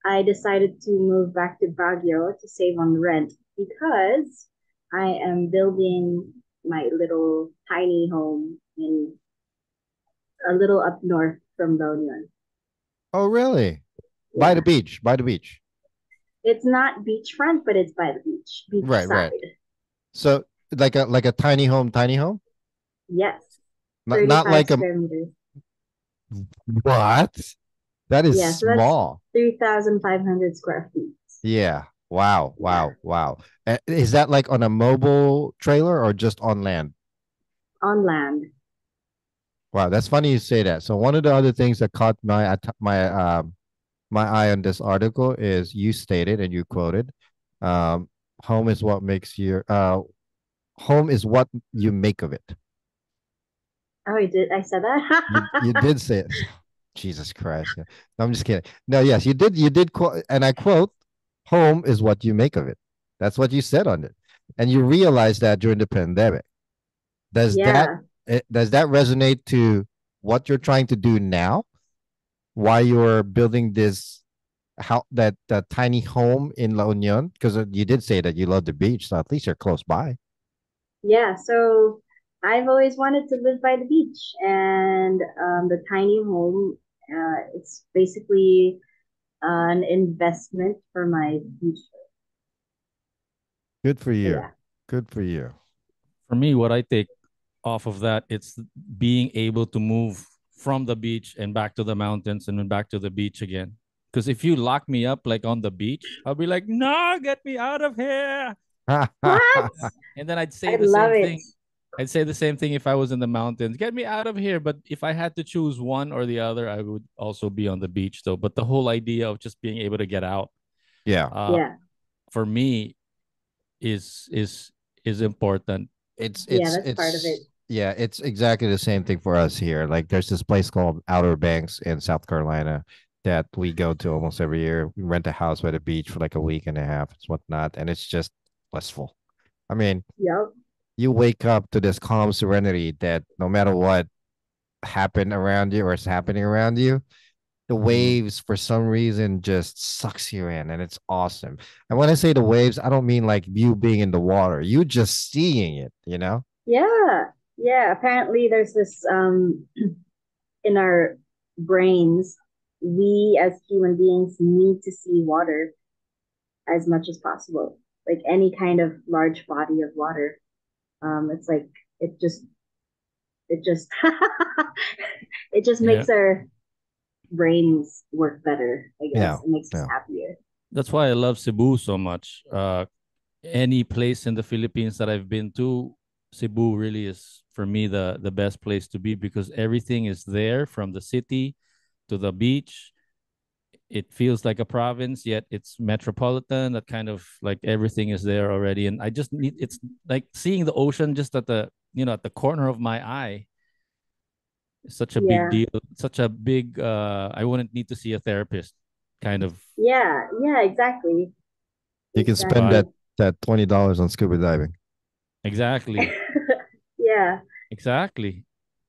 Speaker 4: I decided to move back to Baguio to save on rent because I am building my little tiny home in a little up north from La Union.
Speaker 2: Oh, really? By the
Speaker 4: Yeah.
Speaker 2: beach. By the beach.
Speaker 4: It's not beachfront, but it's by the beach,
Speaker 2: Right, right.
Speaker 4: beachside.
Speaker 2: So like a tiny home, tiny home?
Speaker 4: Yes.
Speaker 2: Not
Speaker 4: 35
Speaker 2: like a
Speaker 4: square meters.
Speaker 2: what? That is
Speaker 4: Yeah, so that's
Speaker 2: small.
Speaker 4: 3,500 square feet.
Speaker 2: Yeah. Wow.
Speaker 4: Yeah.
Speaker 2: Wow. Wow. Is that like on a mobile trailer or just on land?
Speaker 4: On land.
Speaker 2: Wow, that's funny you say that. So one of the other things that caught my eye on this article is you stated and you quoted, um, home is what makes your home is what you make of it.
Speaker 4: Oh, I said that?
Speaker 2: You did say it. Jesus Christ. Yeah. No, I'm just kidding. No, yes, you did quote, and I quote, home is what you make of it. That's what you said on it. And you realized that during the pandemic. Does that
Speaker 4: Yeah.
Speaker 2: does that resonate to what you're trying to do now? Why you're building this how that tiny home in La Union? Because you did say that you love the beach, so at least you're close by.
Speaker 4: Yeah. So I've always wanted to live by the beach, and the tiny home, it's basically an investment for my future.
Speaker 2: Good for
Speaker 4: So
Speaker 2: you.
Speaker 4: yeah.
Speaker 2: Good for you.
Speaker 1: For me, what I take off of that, it's being able to move from the beach and back to the mountains and then back to the beach again. Because if you lock me up like on the beach, I'll be like, no, get me out of here.
Speaker 4: What?
Speaker 1: And then I'd say
Speaker 4: I
Speaker 1: the
Speaker 4: love
Speaker 1: same
Speaker 4: it.
Speaker 1: thing. I'd say the same thing if I was in the mountains. Get me out of here. But if I had to choose one or the other, I would also be on the beach though. But the whole idea of just being able to get out,
Speaker 2: Yeah.
Speaker 1: uh,
Speaker 4: Yeah.
Speaker 1: for me is is is important.
Speaker 2: it's
Speaker 4: Yeah,
Speaker 2: it's
Speaker 4: that's part of it.
Speaker 2: it's yeah, it's exactly the same thing for us here. Like there's this place called Outer Banks in South Carolina that we go to almost every year. We rent a house by the beach for like a week and a half, it's whatnot, and it's just blissful. I mean,
Speaker 4: Yep.
Speaker 2: you wake up to this calm serenity that no matter what happened around you or is happening around you, the
Speaker 1: Mm.
Speaker 2: waves for some reason just sucks you in, and it's awesome. And when I say the waves, I don't mean like you being in the water, you just seeing it, you know?
Speaker 4: Yeah. Yeah. Apparently there's this in our brains, we as human beings need to see water as much as possible. Like any kind of large body of water. It's like it just it just it just
Speaker 1: Yeah.
Speaker 4: makes our brains work better, I
Speaker 2: Yeah.
Speaker 4: guess. It makes us
Speaker 2: Yeah.
Speaker 4: happier.
Speaker 1: That's why I love Cebu so much. Any place in the Philippines that I've been to, Cebu really is for me the best place to be because everything is there from the city to the beach. It feels like a province, yet it's metropolitan. That kind of like everything is there already, and I just need it's like seeing the ocean just at the at the corner of my eye. It's such a big
Speaker 4: Yeah.
Speaker 1: deal, such a big. I wouldn't need to see a therapist, kind of
Speaker 4: Yeah. Yeah, exactly.
Speaker 2: You can spend
Speaker 1: vibe.
Speaker 2: that
Speaker 4: Exactly.
Speaker 2: $20 on scuba diving.
Speaker 1: Exactly,
Speaker 4: Yeah.
Speaker 1: exactly,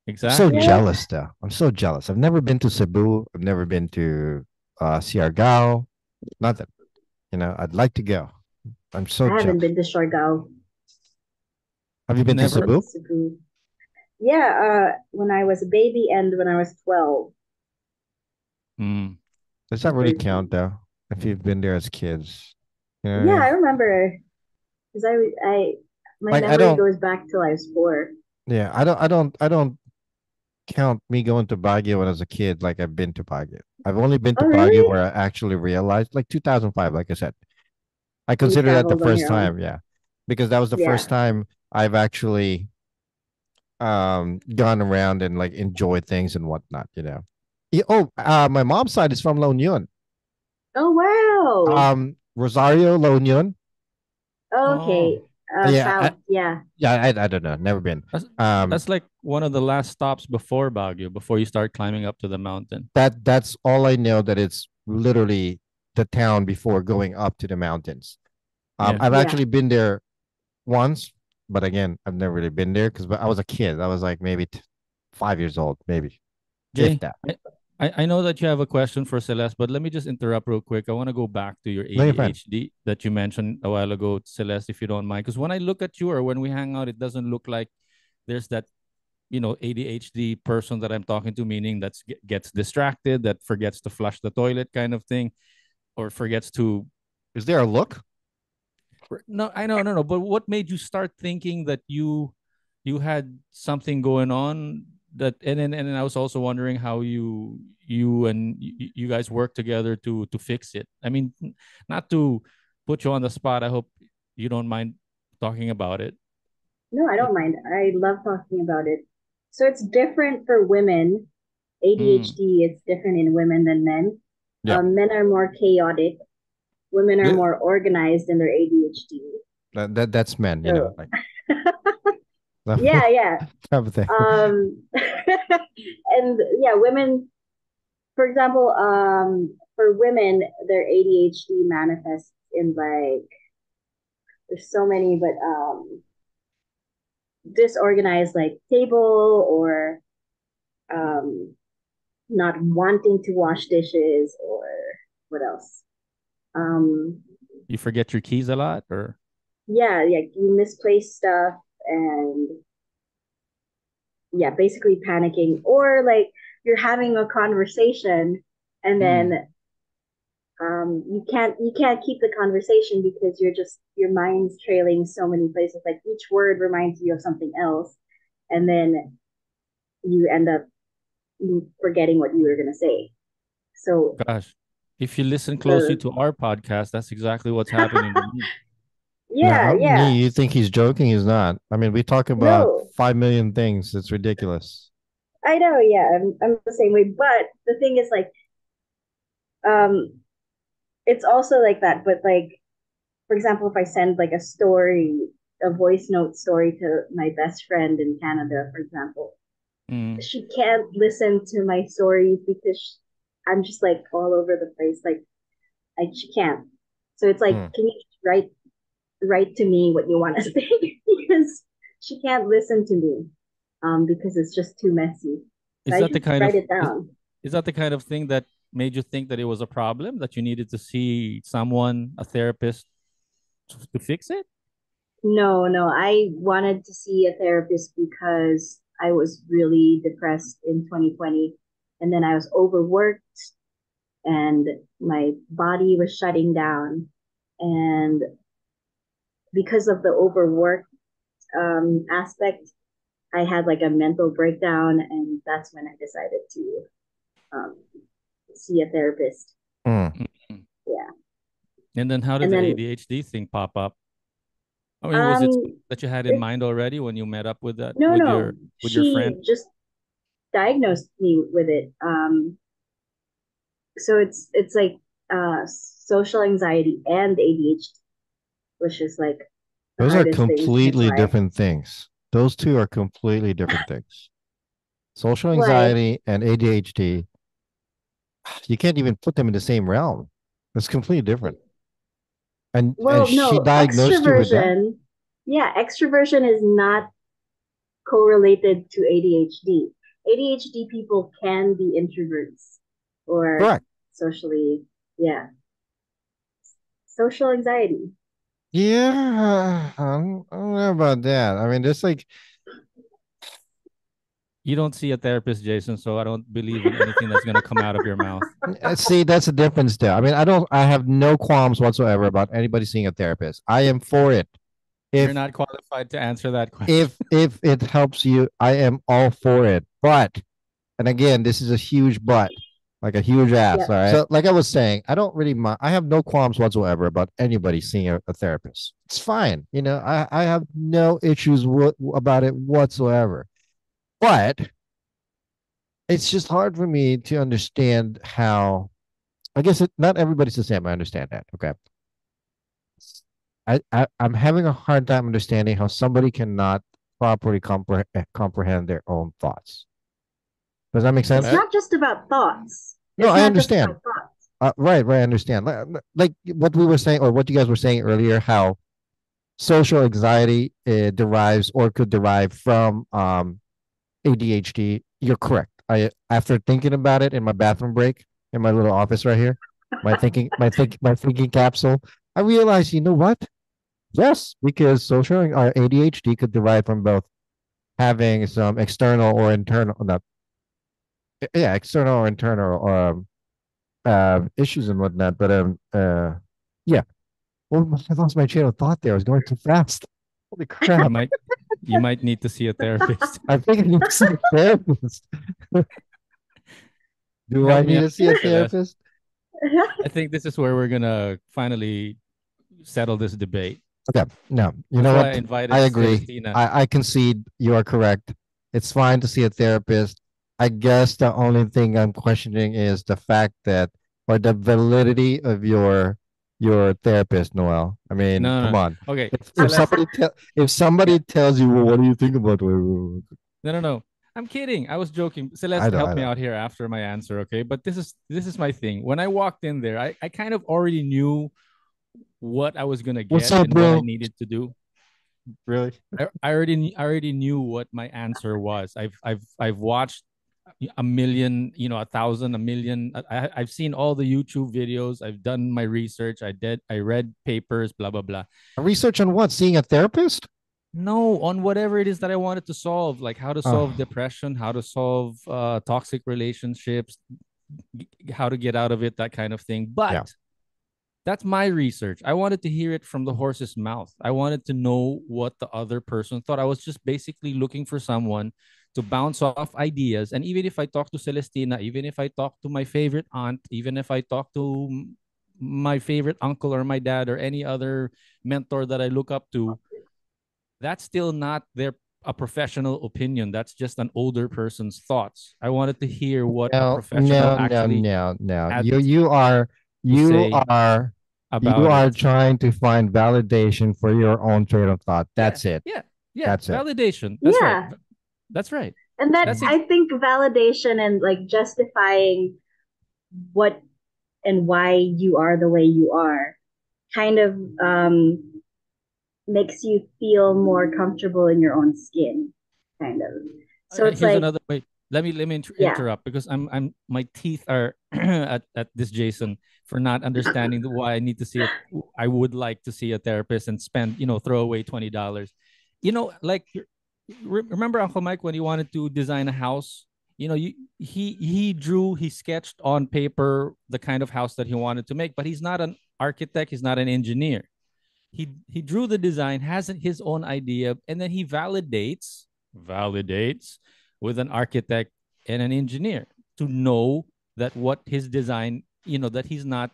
Speaker 2: I'm so
Speaker 1: exactly.
Speaker 4: Yeah.
Speaker 2: jealous though. I'm so jealous. I've never been to Cebu. I've never been to Siargao. Nothing. I'd like to go. I'm so
Speaker 4: I haven't
Speaker 2: jealous.
Speaker 4: been to Siargao.
Speaker 2: Have you been to
Speaker 4: I've
Speaker 1: Never.
Speaker 4: been to
Speaker 2: Cebu?
Speaker 4: Cebu. Yeah, when I was a baby and when I was 12,
Speaker 1: Mm.
Speaker 2: Does that
Speaker 4: or
Speaker 2: really count
Speaker 4: 13.
Speaker 2: though? If you've been there as kids, you know what I
Speaker 4: Yeah, I
Speaker 2: mean?
Speaker 4: remember because my
Speaker 2: Like I
Speaker 4: memory
Speaker 2: don't.
Speaker 4: goes back till I was 4.
Speaker 2: Yeah, I don't count me going to Baguio when I was a kid. Like I've been to Baguio. I've only been
Speaker 4: Oh,
Speaker 2: to Baguio
Speaker 4: really?
Speaker 2: where I actually realized, like 2005. Like I said, I
Speaker 4: You
Speaker 2: consider that the
Speaker 4: traveled on
Speaker 2: first
Speaker 4: your own.
Speaker 2: time. Yeah, because that was the
Speaker 4: Yeah.
Speaker 2: first time I've actually gone around and like enjoyed things and whatnot. My mom's side is from La Union.
Speaker 4: Oh, wow.
Speaker 2: Rosario, La Union.
Speaker 1: Oh,
Speaker 4: Okay.
Speaker 2: Yeah,
Speaker 4: South. Yeah.
Speaker 2: I don't know, never been.
Speaker 1: that's
Speaker 2: Um,
Speaker 1: that's like one of the last stops before Baguio, before you start climbing up to the mountain.
Speaker 2: that's all I know. That it's literally the town before going up to the mountains.
Speaker 1: Yeah.
Speaker 2: I've
Speaker 4: Yeah.
Speaker 2: actually been there once, but again, I've never really been there because I was a kid. I was like maybe 5 years old, maybe if
Speaker 1: Jay,
Speaker 2: that.
Speaker 1: I know that you have a question for Celeste, but let me just interrupt real quick. I want to go back to your
Speaker 2: No, you're fine.
Speaker 1: ADHD that you mentioned a while ago, Celeste, if you don't mind. Because when I look at you or when we hang out, it doesn't look like there's that, ADHD person that I'm talking to, meaning that gets distracted, that forgets to flush the toilet kind of thing, or forgets to.
Speaker 2: Is there a look?
Speaker 1: No, I know, no. But what made you start thinking that you had something going on that, and then I was also wondering how you guys work together to fix it. I mean, not to put you on the spot. I hope you don't mind talking about it.
Speaker 4: No, I don't mind. I love talking about it. So it's different for women.
Speaker 1: Mm.
Speaker 4: ADHD is different in women than men.
Speaker 2: Yeah.
Speaker 4: Men are more chaotic. Women are
Speaker 2: Yeah.
Speaker 4: more organized in their ADHD.
Speaker 2: That's men,
Speaker 4: So
Speaker 2: like
Speaker 4: yeah, yeah.
Speaker 2: type of thing.
Speaker 4: And yeah, women, for example, for women, their ADHD manifests in like there's so many, but disorganized like table or um not wanting to wash dishes or what else? Um,
Speaker 1: You forget your keys a lot, or
Speaker 4: yeah, yeah, you misplace stuff and yeah, basically panicking or like you're having a conversation and
Speaker 1: mm,
Speaker 4: then you can't keep the conversation because your mind's trailing so many places. Like each word reminds you of something else, and then you end up forgetting what you were gonna say. So
Speaker 1: gosh, if you listen closely
Speaker 4: the
Speaker 1: to our podcast, that's exactly what's happening to me.
Speaker 4: yeah,
Speaker 2: Now,
Speaker 4: yeah,
Speaker 2: me, you think he's joking? He's not. I mean, we talk about
Speaker 4: no,
Speaker 2: 5 million things. It's ridiculous.
Speaker 4: I know, yeah, I'm the same way. But the thing is, like, um, it's also like that. But like, for example, if I send like a story, a voice note story to my best friend in Canada, for example,
Speaker 1: Mm.
Speaker 4: she can't listen to my stories because I'm just like all over the place. Like she can't. So it's like,
Speaker 2: Hmm.
Speaker 4: can you just write to me what you want to say because she can't listen to me because it's just too messy. So
Speaker 1: Is
Speaker 4: I
Speaker 1: that the
Speaker 4: just
Speaker 1: kind
Speaker 4: write
Speaker 1: of
Speaker 4: it
Speaker 1: is,
Speaker 4: down.
Speaker 1: is that the kind of thing that made you think that it was a problem that you needed to see someone, a therapist, to fix it?
Speaker 4: No, no, I wanted to see a therapist because I was really depressed in 2020 and then I was overworked and my body was shutting down and because of the overwork aspect, I had like a mental breakdown, and that's when I decided to um, see a therapist.
Speaker 2: Hmm.
Speaker 1: Mhm.
Speaker 4: Yeah,
Speaker 1: And then how did
Speaker 4: and
Speaker 1: the
Speaker 4: then
Speaker 1: ADHD thing pop up? I mean, was it
Speaker 4: um,
Speaker 1: something that you had in
Speaker 4: it
Speaker 1: mind already when you met up with that
Speaker 4: no, no,
Speaker 1: with your friend?
Speaker 4: she just diagnosed me with it. So it's like social anxiety and ADHD, which is like the
Speaker 2: Those are
Speaker 4: hardest things. That's
Speaker 2: completely
Speaker 4: why.
Speaker 2: different things. Those two are completely different things. Social
Speaker 4: Why?
Speaker 2: anxiety and ADHD, you can't even put them in the same realm. It's completely different. And
Speaker 4: Well,
Speaker 2: she
Speaker 4: no,
Speaker 2: diagnosed you with that?
Speaker 4: extroversion. Yeah, extroversion is not correlated to ADHD. ADHD people can be introverts or
Speaker 2: Correct.
Speaker 4: socially, yeah, social anxiety.
Speaker 2: Yeah, I don't know about that. I mean, there's like,
Speaker 1: You don't see a therapist, Jason, so I don't believe in anything that's gonna come out of your mouth.
Speaker 2: see, that's the difference there. I mean, I have no qualms whatsoever about anybody seeing a therapist. I am for it.
Speaker 1: You're
Speaker 2: If
Speaker 1: not qualified to answer that question.
Speaker 2: if it helps you, I am all for it. But, and again, this is a huge but, like a huge ass.
Speaker 4: Yeah.
Speaker 2: All right. So, like I was saying, I don't really mind. I have no qualms whatsoever about anybody seeing a therapist. It's fine. I have no issues about it whatsoever. But it's just hard for me to understand how. I guess not everybody's the same. I understand that. Okay. I'm having a hard time understanding how somebody cannot properly comprehend their own thoughts. Does that make
Speaker 4: It's
Speaker 2: sense?
Speaker 4: not just about thoughts.
Speaker 2: No,
Speaker 4: It's
Speaker 2: I
Speaker 4: not just
Speaker 2: understand.
Speaker 4: about thoughts.
Speaker 2: Right, I understand. Like what we were saying, or what you guys were saying earlier, how social anxiety derives or could derive from ADHD. You're correct. I after thinking about it in my bathroom break in my little office right here, my thinking capsule, I realized, you know what? Yes, because social ADHD could derive from both having some external or internal, not, yeah, external or internal issues and whatnot. But yeah. Well, I lost my train of thought there. I was going too fast. Holy
Speaker 1: You
Speaker 2: crap!
Speaker 1: might you might need to see a therapist.
Speaker 2: I think I need to see a therapist. Do I
Speaker 1: Help me
Speaker 2: need
Speaker 1: out
Speaker 2: to see
Speaker 1: here,
Speaker 2: a
Speaker 1: Celeste.
Speaker 2: therapist?
Speaker 1: I think this is where we're gonna finally settle this debate.
Speaker 2: Okay, no. You
Speaker 1: That's
Speaker 2: know
Speaker 1: why I
Speaker 2: what? I
Speaker 1: invited
Speaker 2: agree.
Speaker 1: Celestina.
Speaker 2: I concede. You are correct. It's fine to see a therapist. I guess the only thing I'm questioning is the fact that, or the validity of your therapist, Noel. I mean,
Speaker 1: No, no,
Speaker 2: come
Speaker 1: no.
Speaker 2: on.
Speaker 1: Okay,
Speaker 2: If
Speaker 1: Celeste.
Speaker 2: if somebody tells you, well, what do you think about it?
Speaker 1: No, no, no. I'm kidding. I was joking.
Speaker 2: I
Speaker 1: Celeste,
Speaker 2: know,
Speaker 1: help
Speaker 2: I
Speaker 1: me
Speaker 2: know.
Speaker 1: out here after my answer, okay? But this is my thing. When I walked in there, I kind of already knew what I was gonna
Speaker 2: What's
Speaker 1: get
Speaker 2: up,
Speaker 1: and what I
Speaker 2: bro?
Speaker 1: needed to do.
Speaker 2: Really?
Speaker 1: I already knew what my answer was. I've watched a million, a thousand, a million. I've seen all the YouTube videos. I've done my research. I read papers, blah blah blah.
Speaker 2: Research on what? Seeing a therapist?
Speaker 1: No, on whatever it is that I wanted to solve, like how to solve
Speaker 2: Oh,
Speaker 1: depression, how to solve toxic relationships, how to get out of it, that kind of thing. But
Speaker 2: yeah.
Speaker 1: that's my research. I wanted to hear it from the horse's mouth. I wanted to know what the other person thought. I was just basically looking for someone to bounce off ideas. And even if I talk to Celestina, even if I talk to my favorite aunt, even if I talk to my favorite uncle or my dad or any other mentor that I look up to, that's still not their a professional opinion. That's just an older person's thoughts. I wanted to hear what a
Speaker 2: No,
Speaker 1: professional
Speaker 2: no, no,
Speaker 1: actually
Speaker 2: no, no.
Speaker 1: had to
Speaker 2: You
Speaker 1: say
Speaker 2: are you
Speaker 1: about
Speaker 2: are
Speaker 1: it.
Speaker 2: trying to find validation for your own train of thought.
Speaker 1: Yeah,
Speaker 2: That's it.
Speaker 1: yeah, yeah.
Speaker 2: That's it.
Speaker 1: Validation. That's right.
Speaker 4: Yeah.
Speaker 1: That's right.
Speaker 4: And that
Speaker 1: That's
Speaker 4: I think validation and like justifying what and why you are the way you are kind of makes you feel more comfortable in your own skin, kind of. So it's
Speaker 1: here's
Speaker 4: like,
Speaker 1: another way. Let me
Speaker 4: yeah,
Speaker 1: interrupt because I'm my teeth are at this Jason for not understanding why I need to see it. I would like to see a therapist and spend throw away $20. Like remember Uncle Mike when he wanted to design a house? He sketched on paper the kind of house that he wanted to make, but he's not an architect. He's not an engineer. He drew the design, has his own idea, and then he validates with an architect and an engineer to know that what his design, that he's not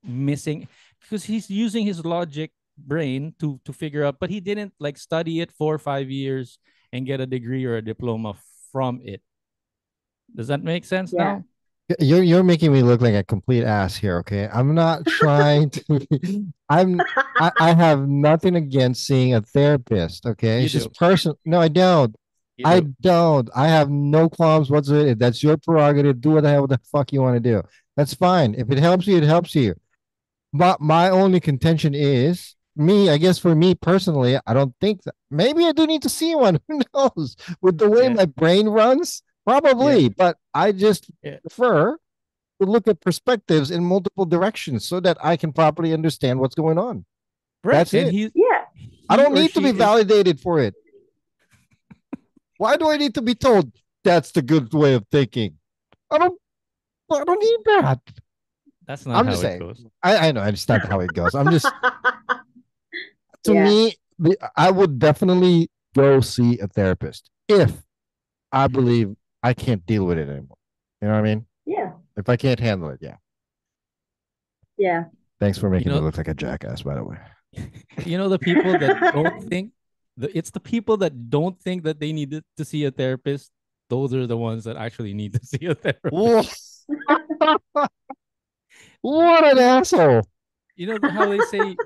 Speaker 1: missing because he's using his logic brain to figure out, but he didn't like study it 4 or 5 years and get a degree or a diploma from it. Does that make sense
Speaker 4: yeah.
Speaker 1: now?
Speaker 2: You're making me look like a complete ass here, okay? I'm not trying to I'm I have nothing against seeing a therapist, okay?
Speaker 1: You
Speaker 2: It's
Speaker 1: do.
Speaker 2: just personal. No, I don't.
Speaker 1: You
Speaker 2: I
Speaker 1: do.
Speaker 2: don't. I have no qualms whatsoever. That's your prerogative. Do what the hell the fuck you want to do. That's fine. If it helps you, it helps you. But my only contention is me, I guess for me personally, I don't think that maybe I do need to see one. Who knows? With the way
Speaker 1: Yeah.
Speaker 2: my brain runs,
Speaker 1: Yeah.
Speaker 2: probably. But I just
Speaker 1: Yeah.
Speaker 2: prefer to look at perspectives in multiple directions so that I can properly understand what's going on.
Speaker 1: Right.
Speaker 2: That's
Speaker 1: And
Speaker 2: it.
Speaker 4: Yeah.
Speaker 2: I
Speaker 1: he
Speaker 2: don't
Speaker 1: or
Speaker 2: need to
Speaker 1: she
Speaker 2: be
Speaker 1: is
Speaker 2: validated for it. Why do I need to be told that's the good way of thinking? I don't I don't need that.
Speaker 1: that's not
Speaker 2: I'm
Speaker 1: how
Speaker 2: just
Speaker 1: it
Speaker 2: saying.
Speaker 1: goes.
Speaker 2: I know it's not how it goes. I'm just to
Speaker 4: Yeah.
Speaker 2: me, I would definitely go see a therapist if I believe I can't deal with it anymore. You know what I mean?
Speaker 4: Yeah.
Speaker 2: If I can't handle it, yeah.
Speaker 4: Yeah.
Speaker 2: Thanks for
Speaker 1: You
Speaker 2: making me
Speaker 1: know,
Speaker 2: look like a jackass, by the way.
Speaker 1: the people that don't think it's the people that don't think that they need to see a therapist. Those are the ones that actually need to see a
Speaker 2: Whoa.
Speaker 1: therapist.
Speaker 2: What an asshole.
Speaker 1: You know how they say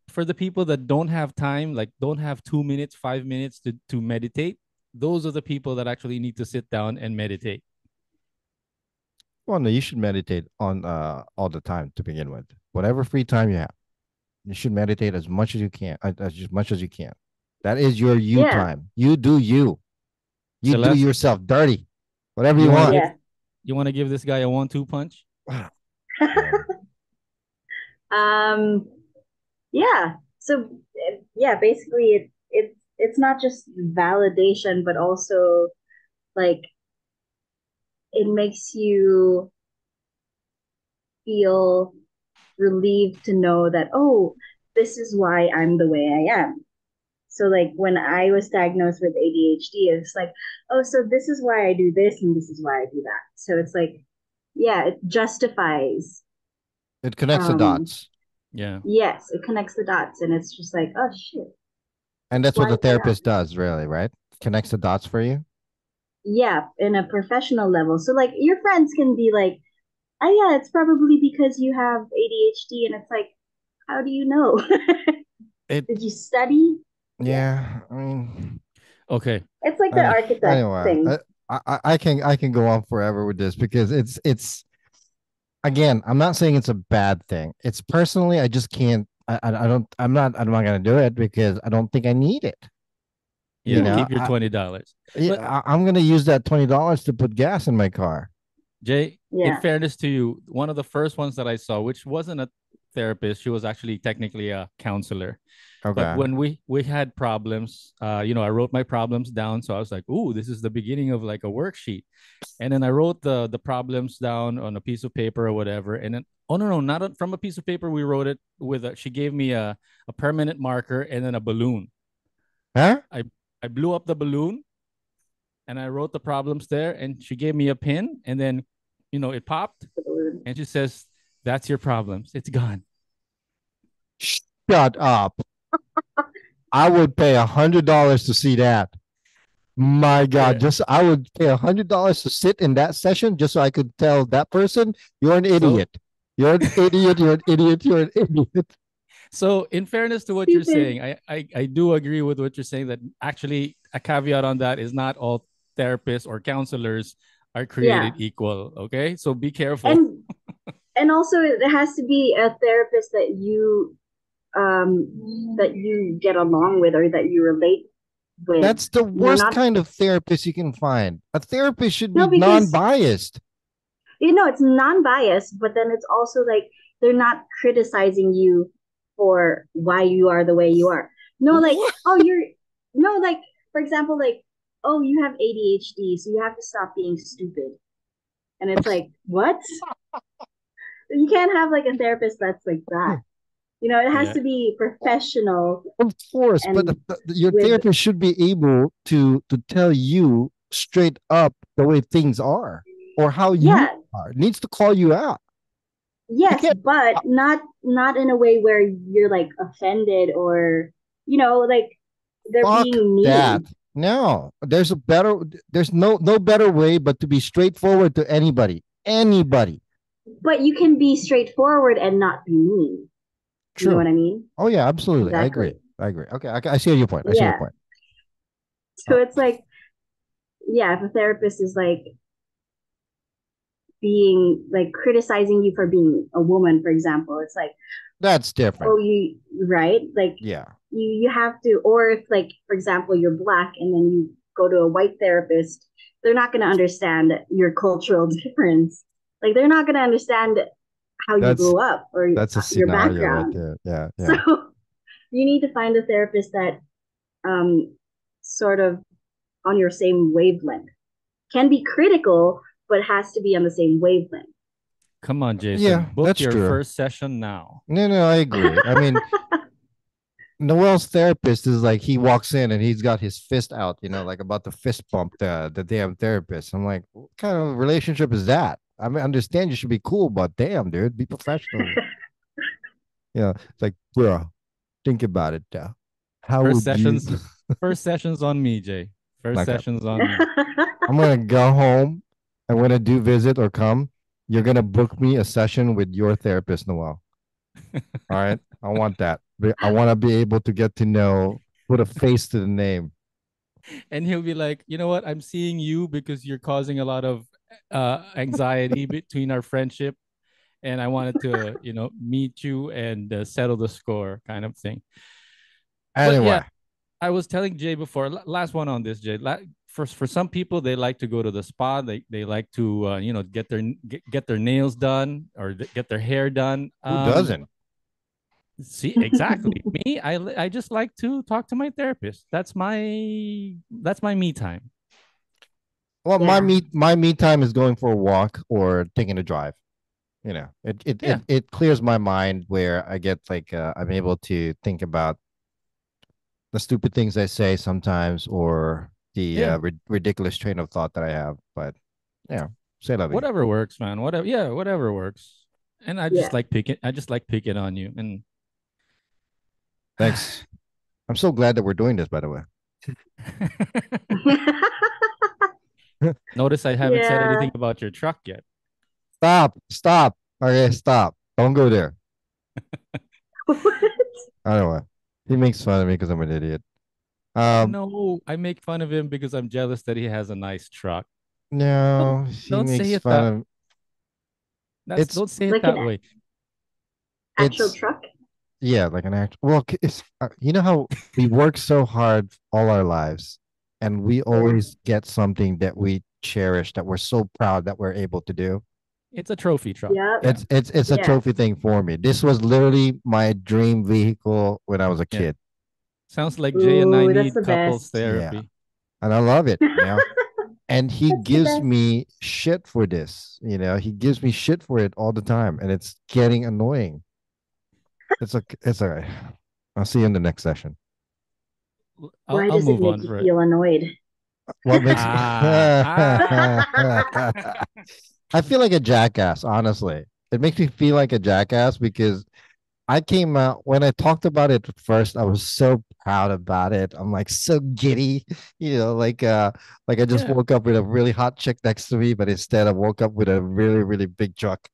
Speaker 1: for the people that don't have time, like don't have 2 minutes, 5 minutes to meditate, those are the people that actually need to sit down and meditate.
Speaker 2: Well, no, you should meditate on all the time to begin with. Whatever free time you have, you should meditate as much as you can, as much as you can. That is your you
Speaker 4: Yeah.
Speaker 2: time. You do you. You do
Speaker 1: Celeste,
Speaker 2: yourself dirty. Whatever
Speaker 1: You
Speaker 2: you
Speaker 1: want to
Speaker 2: want.
Speaker 1: give
Speaker 4: Yeah.
Speaker 1: you want to give this guy a 1-2 punch?
Speaker 2: Man.
Speaker 4: um, yeah. So yeah, basically it's not just validation, but also like it makes you feel relieved to know that, oh, this is why I'm the way I am. So like when I was diagnosed with ADHD, it's like, oh, so this is why I do this and this is why I do that. So it's like, yeah, it justifies.
Speaker 2: It connects the
Speaker 4: Um,
Speaker 2: dots.
Speaker 1: Yeah.
Speaker 4: yes, it connects the dots, and it's just like, oh shit,
Speaker 2: And
Speaker 4: that's
Speaker 2: that's what
Speaker 4: why
Speaker 2: the
Speaker 4: I am.
Speaker 2: therapist does, really, right? Connects the dots for you.
Speaker 4: Yeah, in a professional level. So like your friends can be like, oh yeah, it's probably because you have ADHD, and it's like, how do you know?
Speaker 2: It,
Speaker 4: Did you study? Yeah,
Speaker 2: yeah. I mean,
Speaker 1: Okay.
Speaker 4: it's like the
Speaker 2: uh,
Speaker 4: architect
Speaker 2: anyway,
Speaker 4: thing.
Speaker 2: I can go on forever with this because it's again. I'm not saying it's a bad thing. It's personally, I just can't. I don't. I'm not gonna do it because I don't think I need it. You
Speaker 1: Yeah,
Speaker 4: Yeah,
Speaker 2: know,
Speaker 1: keep your $20.
Speaker 2: yeah,
Speaker 1: But
Speaker 2: I'm gonna use that $20 to put gas in my car.
Speaker 1: Jay, in
Speaker 4: yeah.
Speaker 1: fairness to you, one of the first ones that I saw, which wasn't a therapist, she was actually technically a counselor. But
Speaker 2: Okay.
Speaker 1: when we had problems, I wrote my problems down. So I was like, "Ooh, this is the beginning of like a worksheet." And then I wrote the problems down on a piece of paper or whatever. And then, oh no, no, not from a piece of paper. We wrote it with a. She gave me a permanent marker and then a balloon.
Speaker 2: Huh?
Speaker 1: I I blew up the balloon and I wrote the problems there. And she gave me a pin, and then, it popped.
Speaker 4: The balloon.
Speaker 1: And she says, "That's your problems. It's gone."
Speaker 2: Shut up. I would pay $100 to see that. My God,
Speaker 1: Yeah.
Speaker 2: just I would pay $100 to sit in that session just so I could tell that person you're an
Speaker 1: So
Speaker 2: idiot. You're an idiot. You're an idiot. You're an idiot.
Speaker 1: So, in fairness to what you're
Speaker 4: Stupid.
Speaker 1: saying, I do agree with what you're saying that actually a caveat on that is not all therapists or counselors are created
Speaker 4: Yeah.
Speaker 1: equal. Okay. So be careful.
Speaker 4: And and also it has to be a therapist that you get along with or that you relate with.
Speaker 2: That's the
Speaker 4: You're
Speaker 2: worst
Speaker 4: not
Speaker 2: kind of therapist you can find. A therapist should
Speaker 4: no
Speaker 2: be
Speaker 4: because
Speaker 2: non-biased.
Speaker 4: it's non-biased, but then it's also like they're not criticizing you for why you are the way you are. No, like,
Speaker 2: What?
Speaker 4: oh, you're no, like, for example, like, oh, you have ADHD, so you have to stop being stupid. And it's like, what? You can't have like a therapist that's like that. It has
Speaker 1: Yeah.
Speaker 4: to be professional
Speaker 2: Of course, but
Speaker 4: and
Speaker 2: your
Speaker 4: with
Speaker 2: therapist should be able to tell you straight up the way things are or how you
Speaker 4: yeah,
Speaker 2: are. It needs to call you out. You
Speaker 4: yes,
Speaker 2: can't
Speaker 4: but not in a way where you're like offended or like they're
Speaker 2: fuck
Speaker 4: being
Speaker 2: that.
Speaker 4: mean.
Speaker 2: No, there's no better way but to be straightforward to anybody. Anybody.
Speaker 4: But you can be straightforward and not be mean. You know what
Speaker 2: True.
Speaker 4: I mean?
Speaker 2: Oh yeah, absolutely. I agree.
Speaker 4: Exactly.
Speaker 2: I agree. Okay, I see your point. I see your
Speaker 4: Yeah.
Speaker 2: point.
Speaker 4: So it's like, yeah, if a therapist is like being like criticizing you for being a woman, for example, it's like,
Speaker 2: That's different.
Speaker 4: oh, you right? Like
Speaker 2: Yeah.
Speaker 4: you have to, or if like, for example, you're black and then you go to a white therapist, they're not going to understand your cultural difference. Like they're not going to understand how you
Speaker 2: That's
Speaker 4: grew up or
Speaker 2: that's a
Speaker 4: your
Speaker 2: scenario right
Speaker 4: background.
Speaker 2: there. Yeah,
Speaker 4: So
Speaker 2: yeah.
Speaker 4: you need to find a therapist that sort of on your same wavelength. Can be critical, but has to be on the same wavelength.
Speaker 1: Come on, Jason.
Speaker 2: Yeah,
Speaker 1: Book
Speaker 2: that's
Speaker 1: your
Speaker 2: true.
Speaker 1: first session now.
Speaker 2: No, no, I agree. I mean, Noel's therapist is like he walks in and he's got his fist out, like about to fist bump the damn therapist. I'm like, what kind of relationship is that? I mean, I understand you should be cool, but damn, dude, be professional. It's like, bro, think about it. How
Speaker 1: First
Speaker 2: would you?
Speaker 1: sessions, first sessions on me, Jay. First
Speaker 2: Okay,
Speaker 1: sessions on me.
Speaker 2: I'm gonna go home, and when I do visit or come, you're gonna book me a session with your therapist, Noel. All right, I want that. I want to be able to get to know, put a face to the name.
Speaker 1: And he'll be like, you know what? I'm seeing you because you're causing a lot of anxiety between our friendship. And I wanted to, meet you and settle the score kind of thing. But yeah,
Speaker 2: Anyway,
Speaker 1: I was telling Jay before, last one on this, Jay. for some people, they like to go to the spa. They like to get their nails done or get their hair done.
Speaker 2: Who doesn't?
Speaker 1: See, exactly. Me, I just like to talk to my therapist. That's my me time.
Speaker 2: Well,
Speaker 4: Yeah.
Speaker 2: my me time is going for a walk or taking a drive. You know,
Speaker 1: Yeah,
Speaker 2: it clears my mind where I get like I'm able to think about the stupid things I say sometimes or the
Speaker 1: yeah.
Speaker 2: ridiculous train of thought that I have. But yeah, say la vie.
Speaker 1: Whatever works, man. Whatever, yeah, whatever works. And I just
Speaker 4: Yeah.
Speaker 1: like picking. I just like picking on you. And
Speaker 2: Thanks. I'm so glad that we're doing this, by the way.
Speaker 1: notice I haven't said
Speaker 4: Yeah.
Speaker 1: anything about your truck yet.
Speaker 2: Stop. Okay, stop. Don't go there. I don't know. He makes fun of me because I'm an idiot. Um,
Speaker 1: No, I make fun of him because I'm jealous that he has a nice truck. Don't
Speaker 2: no, he
Speaker 1: don't say
Speaker 2: makes
Speaker 1: it
Speaker 2: fun
Speaker 1: that.
Speaker 2: of.
Speaker 1: That's
Speaker 2: It's
Speaker 1: don't say it
Speaker 4: Like an
Speaker 1: that way.
Speaker 4: actual
Speaker 2: it's
Speaker 4: truck?
Speaker 2: yeah, like an act. Well, it's you know how we work so hard all our lives, and we
Speaker 4: Yeah.
Speaker 2: always get something that we cherish, that we're so proud that we're able to do.
Speaker 1: It's a trophy truck.
Speaker 4: Yep.
Speaker 1: Yeah,
Speaker 2: It's a
Speaker 4: Yeah.
Speaker 2: trophy thing for me. This was literally my dream vehicle when I was a
Speaker 1: yeah.
Speaker 2: kid.
Speaker 1: Sounds like Jay and I
Speaker 4: Ooh, that's
Speaker 1: need
Speaker 4: the
Speaker 1: couples
Speaker 4: best.
Speaker 2: Yeah,
Speaker 1: therapy.
Speaker 2: and I love it. You know, and he
Speaker 4: That's the
Speaker 2: gives
Speaker 4: best.
Speaker 2: me shit for this. You know, he gives me shit for it all the time, and it's getting annoying. It's all right. I'll see you in the next session.
Speaker 1: I'll
Speaker 4: Why
Speaker 1: I'll
Speaker 4: does it
Speaker 1: move
Speaker 4: make
Speaker 1: on
Speaker 4: you
Speaker 1: for it.
Speaker 4: feel annoyed?
Speaker 2: What makes
Speaker 1: Ah.
Speaker 2: I feel like a jackass, honestly. It makes me feel like a jackass because I came out when I talked about it first, I was so proud about it. I'm like so giddy, you know, like I just
Speaker 1: Yeah.
Speaker 2: woke up with a really hot chick next to me, but instead I woke up with a really, really big truck.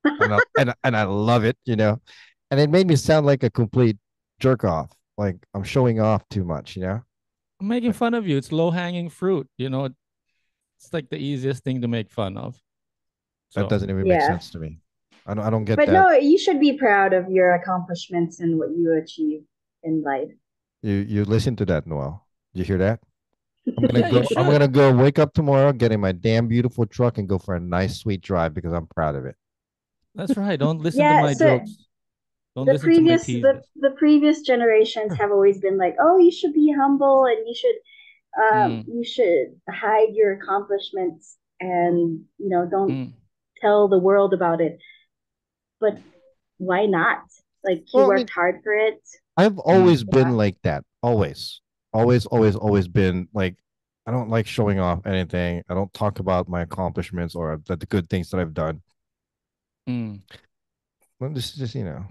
Speaker 2: And I love it, you know. And it made me sound like a complete jerk off. Like I'm showing off too much, you know?
Speaker 1: I'm making
Speaker 2: But
Speaker 1: fun of you. It's low hanging fruit. It's like the easiest thing to make fun of.
Speaker 2: that
Speaker 1: So
Speaker 2: doesn't even make
Speaker 4: Yeah.
Speaker 2: sense to me. I don't get
Speaker 4: But
Speaker 2: that.
Speaker 4: no, you should be proud of your accomplishments and what you achieve in life.
Speaker 2: You listen to that, Noel. Did you hear that?
Speaker 1: yeah, you
Speaker 2: I'm
Speaker 1: should.
Speaker 2: gonna go wake up tomorrow, get in my damn beautiful truck and go for a nice sweet drive because I'm proud of it.
Speaker 1: That's right. Don't listen to
Speaker 4: Yeah,
Speaker 1: my
Speaker 4: so
Speaker 1: jokes. Don't listen to my teases.
Speaker 4: the previous generations have always been like, "Oh, you should be humble and
Speaker 1: Mm,
Speaker 4: you should hide your accomplishments and, don't
Speaker 1: mm.
Speaker 4: tell the world about it." But why not? Like he
Speaker 2: Well, I mean,
Speaker 4: worked hard for it.
Speaker 2: I've
Speaker 1: Mm.
Speaker 2: always been like that. Always. Always been like I don't like showing off anything. I don't talk about my accomplishments or the good things that I've done.
Speaker 1: Mm.
Speaker 2: Well, this is just, you know.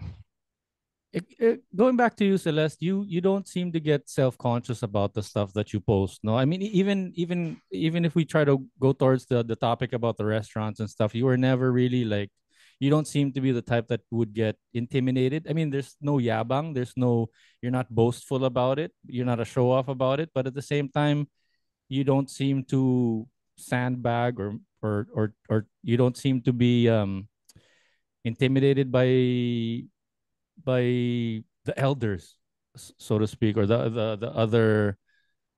Speaker 1: Going back to you, Celeste, you don't seem to get self-conscious about the stuff that you post. No, I mean, even if we try to go towards the topic about the restaurants and stuff, you were never really like, you don't seem to be the type that would get intimidated. I mean, there's no yabang, you're not boastful about it, you're not a show off about it, but at the same time, you don't seem to sandbag or you don't seem to be intimidated by the elders, so to speak, or the other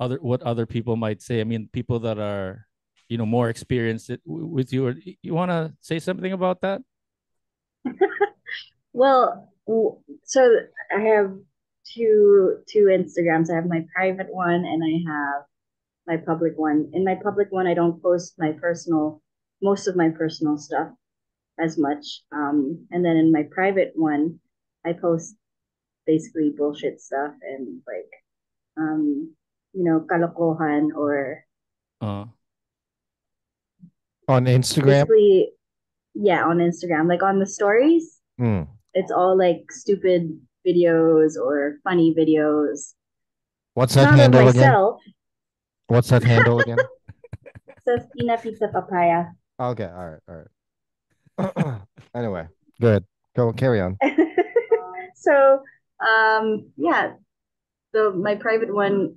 Speaker 1: what other people might say. I mean, people that are more experienced with you. Or you want to say something about that?
Speaker 4: Well, so I have two Instagrams. I have my private one and I have my public one. In my public one, I don't post most of my personal stuff as much. And then in my private one, I post basically bullshit stuff and like, kalokohan or
Speaker 1: Uh,
Speaker 2: On Instagram.
Speaker 4: basically, yeah, on Instagram. Like on the stories,
Speaker 2: Hmm.
Speaker 4: it's all like stupid videos or funny videos.
Speaker 2: What's that
Speaker 4: Not of
Speaker 2: handle again?
Speaker 4: myself.
Speaker 2: What's that handle again?
Speaker 4: Celestina Pizza Papaya.
Speaker 2: Okay, all right. Anyway, good. Go carry on.
Speaker 4: So, yeah. So my private one,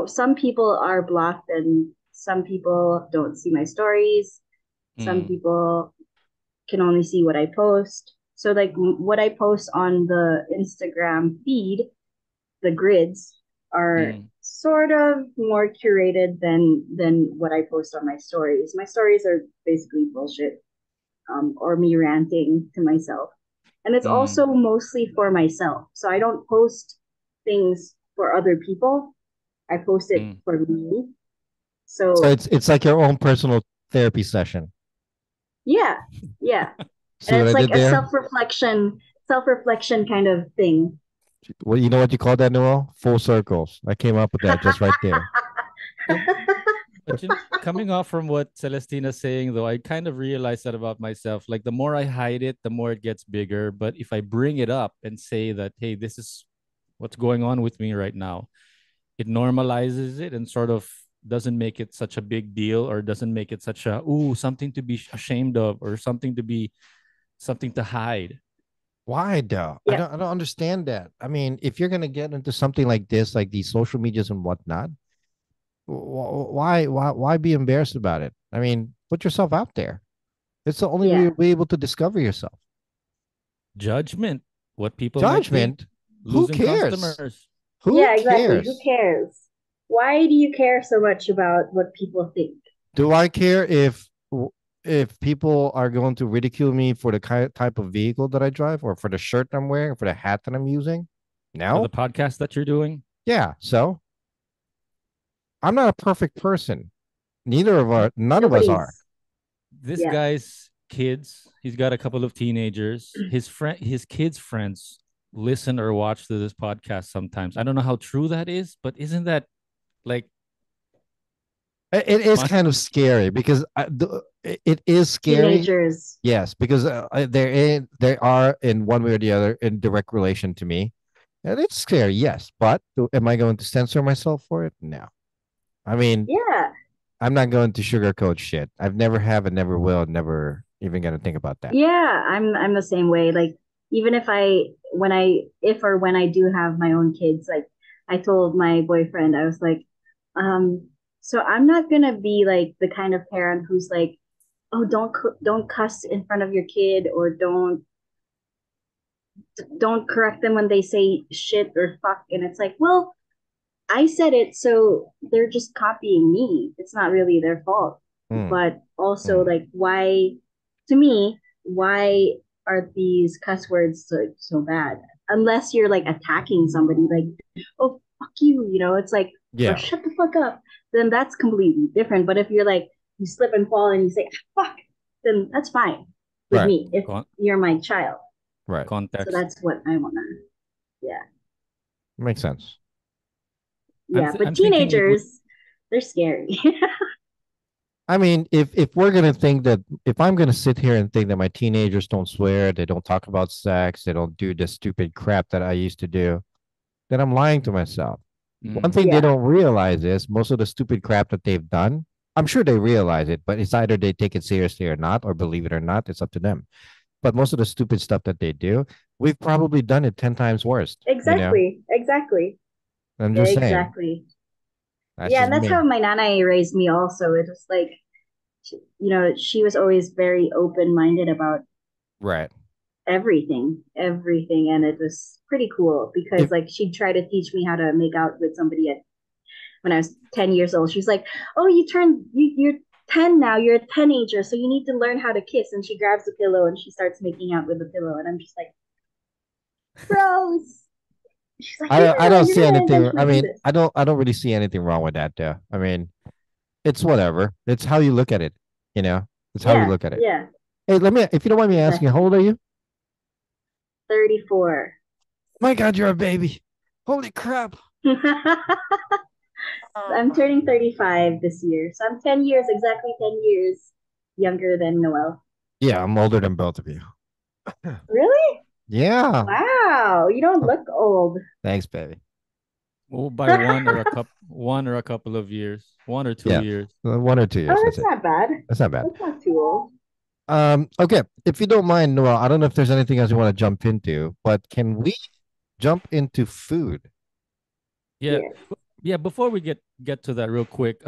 Speaker 4: some people are blocked and some people don't see my stories. Some
Speaker 1: mm,
Speaker 4: people can only see what I post. So like what I post on the Instagram feed, the grids are
Speaker 1: mm,
Speaker 4: sort of more curated than what I post on my stories. My stories are basically bullshit, or me ranting to myself. And it's
Speaker 1: Mm,
Speaker 4: also mostly for myself. So I don't post things for other people. I post it
Speaker 1: mm.
Speaker 4: for me.
Speaker 2: So
Speaker 4: So
Speaker 2: it's like your own personal therapy session.
Speaker 4: yeah, yeah.
Speaker 2: See
Speaker 4: And
Speaker 2: what
Speaker 4: it's
Speaker 2: I
Speaker 4: like
Speaker 2: did
Speaker 4: a
Speaker 2: there?
Speaker 4: self reflection kind of thing.
Speaker 2: Well, you know what you call that, Noel? Full circles. I came up with that just right there.
Speaker 1: Uh, but coming off from what Celestina's saying, though, I kind of realized that about myself. Like the more I hide it, the more it gets bigger. But if I bring it up and say that, hey, this is what's going on with me right now, it normalizes it and sort of doesn't make it such a big deal or doesn't make it such a something to be ashamed of or something to hide.
Speaker 2: Why though?
Speaker 4: Yep.
Speaker 2: I don't understand that. I mean, if you're gonna get into something like this, like these social medias and whatnot, why be embarrassed about it? I mean, put yourself out there. It's the only way
Speaker 4: Yeah.
Speaker 2: you'll be able to discover yourself.
Speaker 1: Judgment, what people might think,
Speaker 2: Judgment? Who
Speaker 1: losing
Speaker 2: cares?
Speaker 1: customers.
Speaker 2: Who
Speaker 4: Yeah, exactly. Who
Speaker 2: cares?
Speaker 4: cares? Why do you care so much about what people think?
Speaker 2: Do I care if people are going to ridicule me for the type of vehicle that I drive, or for the shirt I'm wearing, or for the hat that I'm using?
Speaker 1: For
Speaker 2: No.
Speaker 1: the podcast that you're doing,
Speaker 2: Yeah. So I'm not a perfect person. None of us are.
Speaker 4: Nobody's.
Speaker 1: this
Speaker 4: Yeah.
Speaker 1: guy's kids, he's got a couple of teenagers. His kids' friends listen or watch to this podcast sometimes. I don't know how true that is, but isn't that like
Speaker 2: It is
Speaker 1: fun?
Speaker 2: kind of scary because it is scary.
Speaker 4: Teenagers.
Speaker 2: Yes, because they are in one way or the other in direct relation to me, and it's scary. Yes, but am I going to censor myself for it? No. I mean,
Speaker 4: Yeah.
Speaker 2: I'm not going to sugarcoat shit. I've never have and never will, never even gonna think about that.
Speaker 4: Yeah. I'm the same way. Like even if or when I do have my own kids, like I told my boyfriend, I was like, um, so I'm not gonna be like the kind of parent who's like, oh, don't cuss in front of your kid, or don't correct them when they say shit or fuck. And it's like, well, I said it, so they're just copying me. It's not really their fault.
Speaker 2: Mm,
Speaker 4: But also,
Speaker 2: mm.
Speaker 4: like, why, to me, why are these cuss words so bad? Unless you're like attacking somebody, like, oh, fuck you, it's like, or
Speaker 2: Yeah,
Speaker 4: shut the fuck up, then that's completely different. But if you're like, you slip and fall and you say, fuck, then that's fine with
Speaker 2: right,
Speaker 4: me if
Speaker 1: Con-
Speaker 4: you're my child.
Speaker 2: right.
Speaker 4: So
Speaker 1: context.
Speaker 4: that's what I want to, yeah.
Speaker 2: Makes sense.
Speaker 4: Yeah. But
Speaker 1: I'm thinking it would.
Speaker 4: teenagers, they're scary.
Speaker 2: I mean, if we're gonna think that if I'm gonna sit here and think that my teenagers don't swear, they don't talk about sex, they don't do the stupid crap that I used to do, then I'm lying to myself. One
Speaker 1: Mm,
Speaker 2: thing they
Speaker 4: Yeah.
Speaker 2: don't realize is most of the stupid crap that they've done. I'm sure they realize it, but it's either they take it seriously or not, or believe it or not. It's up to them. But most of the stupid stuff that they do, we've probably done it 10 times worse. You know,
Speaker 4: Exactly. Exactly.
Speaker 2: I'm just saying.
Speaker 4: Exactly.
Speaker 2: That's
Speaker 4: Yeah,
Speaker 2: just
Speaker 4: and that's how
Speaker 2: me.
Speaker 4: my nana raised me also. It was like, she was always very open-minded about
Speaker 2: Right.
Speaker 4: everything, and it was pretty cool because
Speaker 2: If
Speaker 4: like she'd try to teach me how to make out with somebody when I was 10 years old. She was like, "Oh, you're 10 now. You're a teenager, so you need to learn how to kiss." And she grabs the pillow and she starts making out with the pillow, and I'm just like, "Gross." She's like,
Speaker 2: I
Speaker 4: "Yeah,
Speaker 2: don't
Speaker 4: you're
Speaker 2: see
Speaker 4: gonna
Speaker 2: anything. I
Speaker 4: eventually do
Speaker 2: mean,
Speaker 4: this."
Speaker 2: I don't really see anything wrong with that. Though. I mean, it's whatever. It's how you look at it. You know, it's how you
Speaker 4: Yeah,
Speaker 2: look at it.
Speaker 4: yeah,
Speaker 2: Hey, if you don't mind me asking, how
Speaker 4: exactly.
Speaker 2: old are you?
Speaker 4: 34.
Speaker 2: My God, you're a baby. Holy crap.
Speaker 4: I'm turning 35 this year. So I'm 10 years, exactly 10 years younger than Noel.
Speaker 2: Yeah, I'm older than both of you.
Speaker 4: Really?
Speaker 2: Yeah.
Speaker 4: Wow. You don't look old.
Speaker 2: Thanks, baby.
Speaker 1: oh, by one or a couple of years, 1 or 2
Speaker 2: Yeah,
Speaker 1: years.
Speaker 2: 1 or 2 years.
Speaker 4: Oh,
Speaker 2: That's
Speaker 4: that's
Speaker 2: it.
Speaker 4: not bad.
Speaker 2: That's not bad.
Speaker 4: That's not too old.
Speaker 2: Okay. If you don't mind, Noel, I don't know if there's anything else you want to jump into, but can we jump into food?
Speaker 1: Yeah,
Speaker 4: Yes.
Speaker 1: yeah. Before we get to that, real quick,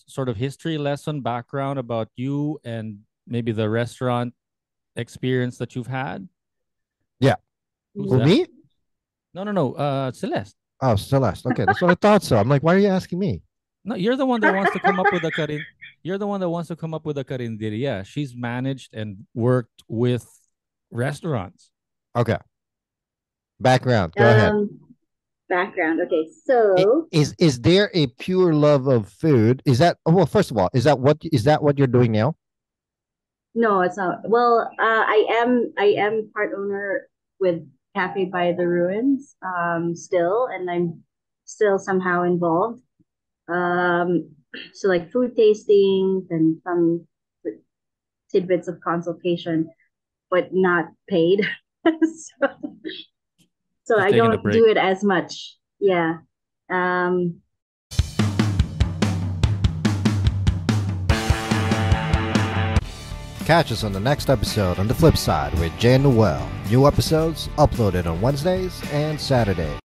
Speaker 1: sort of history lesson background about you and maybe the restaurant experience that you've had.
Speaker 2: Yeah.
Speaker 1: Who's
Speaker 2: Who,
Speaker 4: Mhm.
Speaker 1: that?
Speaker 2: me?
Speaker 1: No, no, no. Celeste.
Speaker 2: Oh, Celeste. Okay, that's what I thought. So I'm like, why are you asking me?
Speaker 1: No, you're the one that wants to come up with a karin. You're the one that wants to come up with a karinderia. She's managed and worked with restaurants.
Speaker 2: Okay, background. Go ahead.
Speaker 4: Background. Okay, so
Speaker 2: Is there a pure love of food? Is that well? First of all, is that what you're doing now?
Speaker 4: no, it's not. Well, I am part owner with Cafe by the Ruins, still, and I'm still somehow involved. Um, so like food tastings and some tidbits of consultation, but not paid. so, so
Speaker 1: She's
Speaker 4: I
Speaker 1: taking a
Speaker 4: don't
Speaker 1: break.
Speaker 4: do it as much. Yeah. Um,
Speaker 2: Catch us on the next episode on the flip side with Jay and Noel. New episodes uploaded on Wednesdays and Saturdays.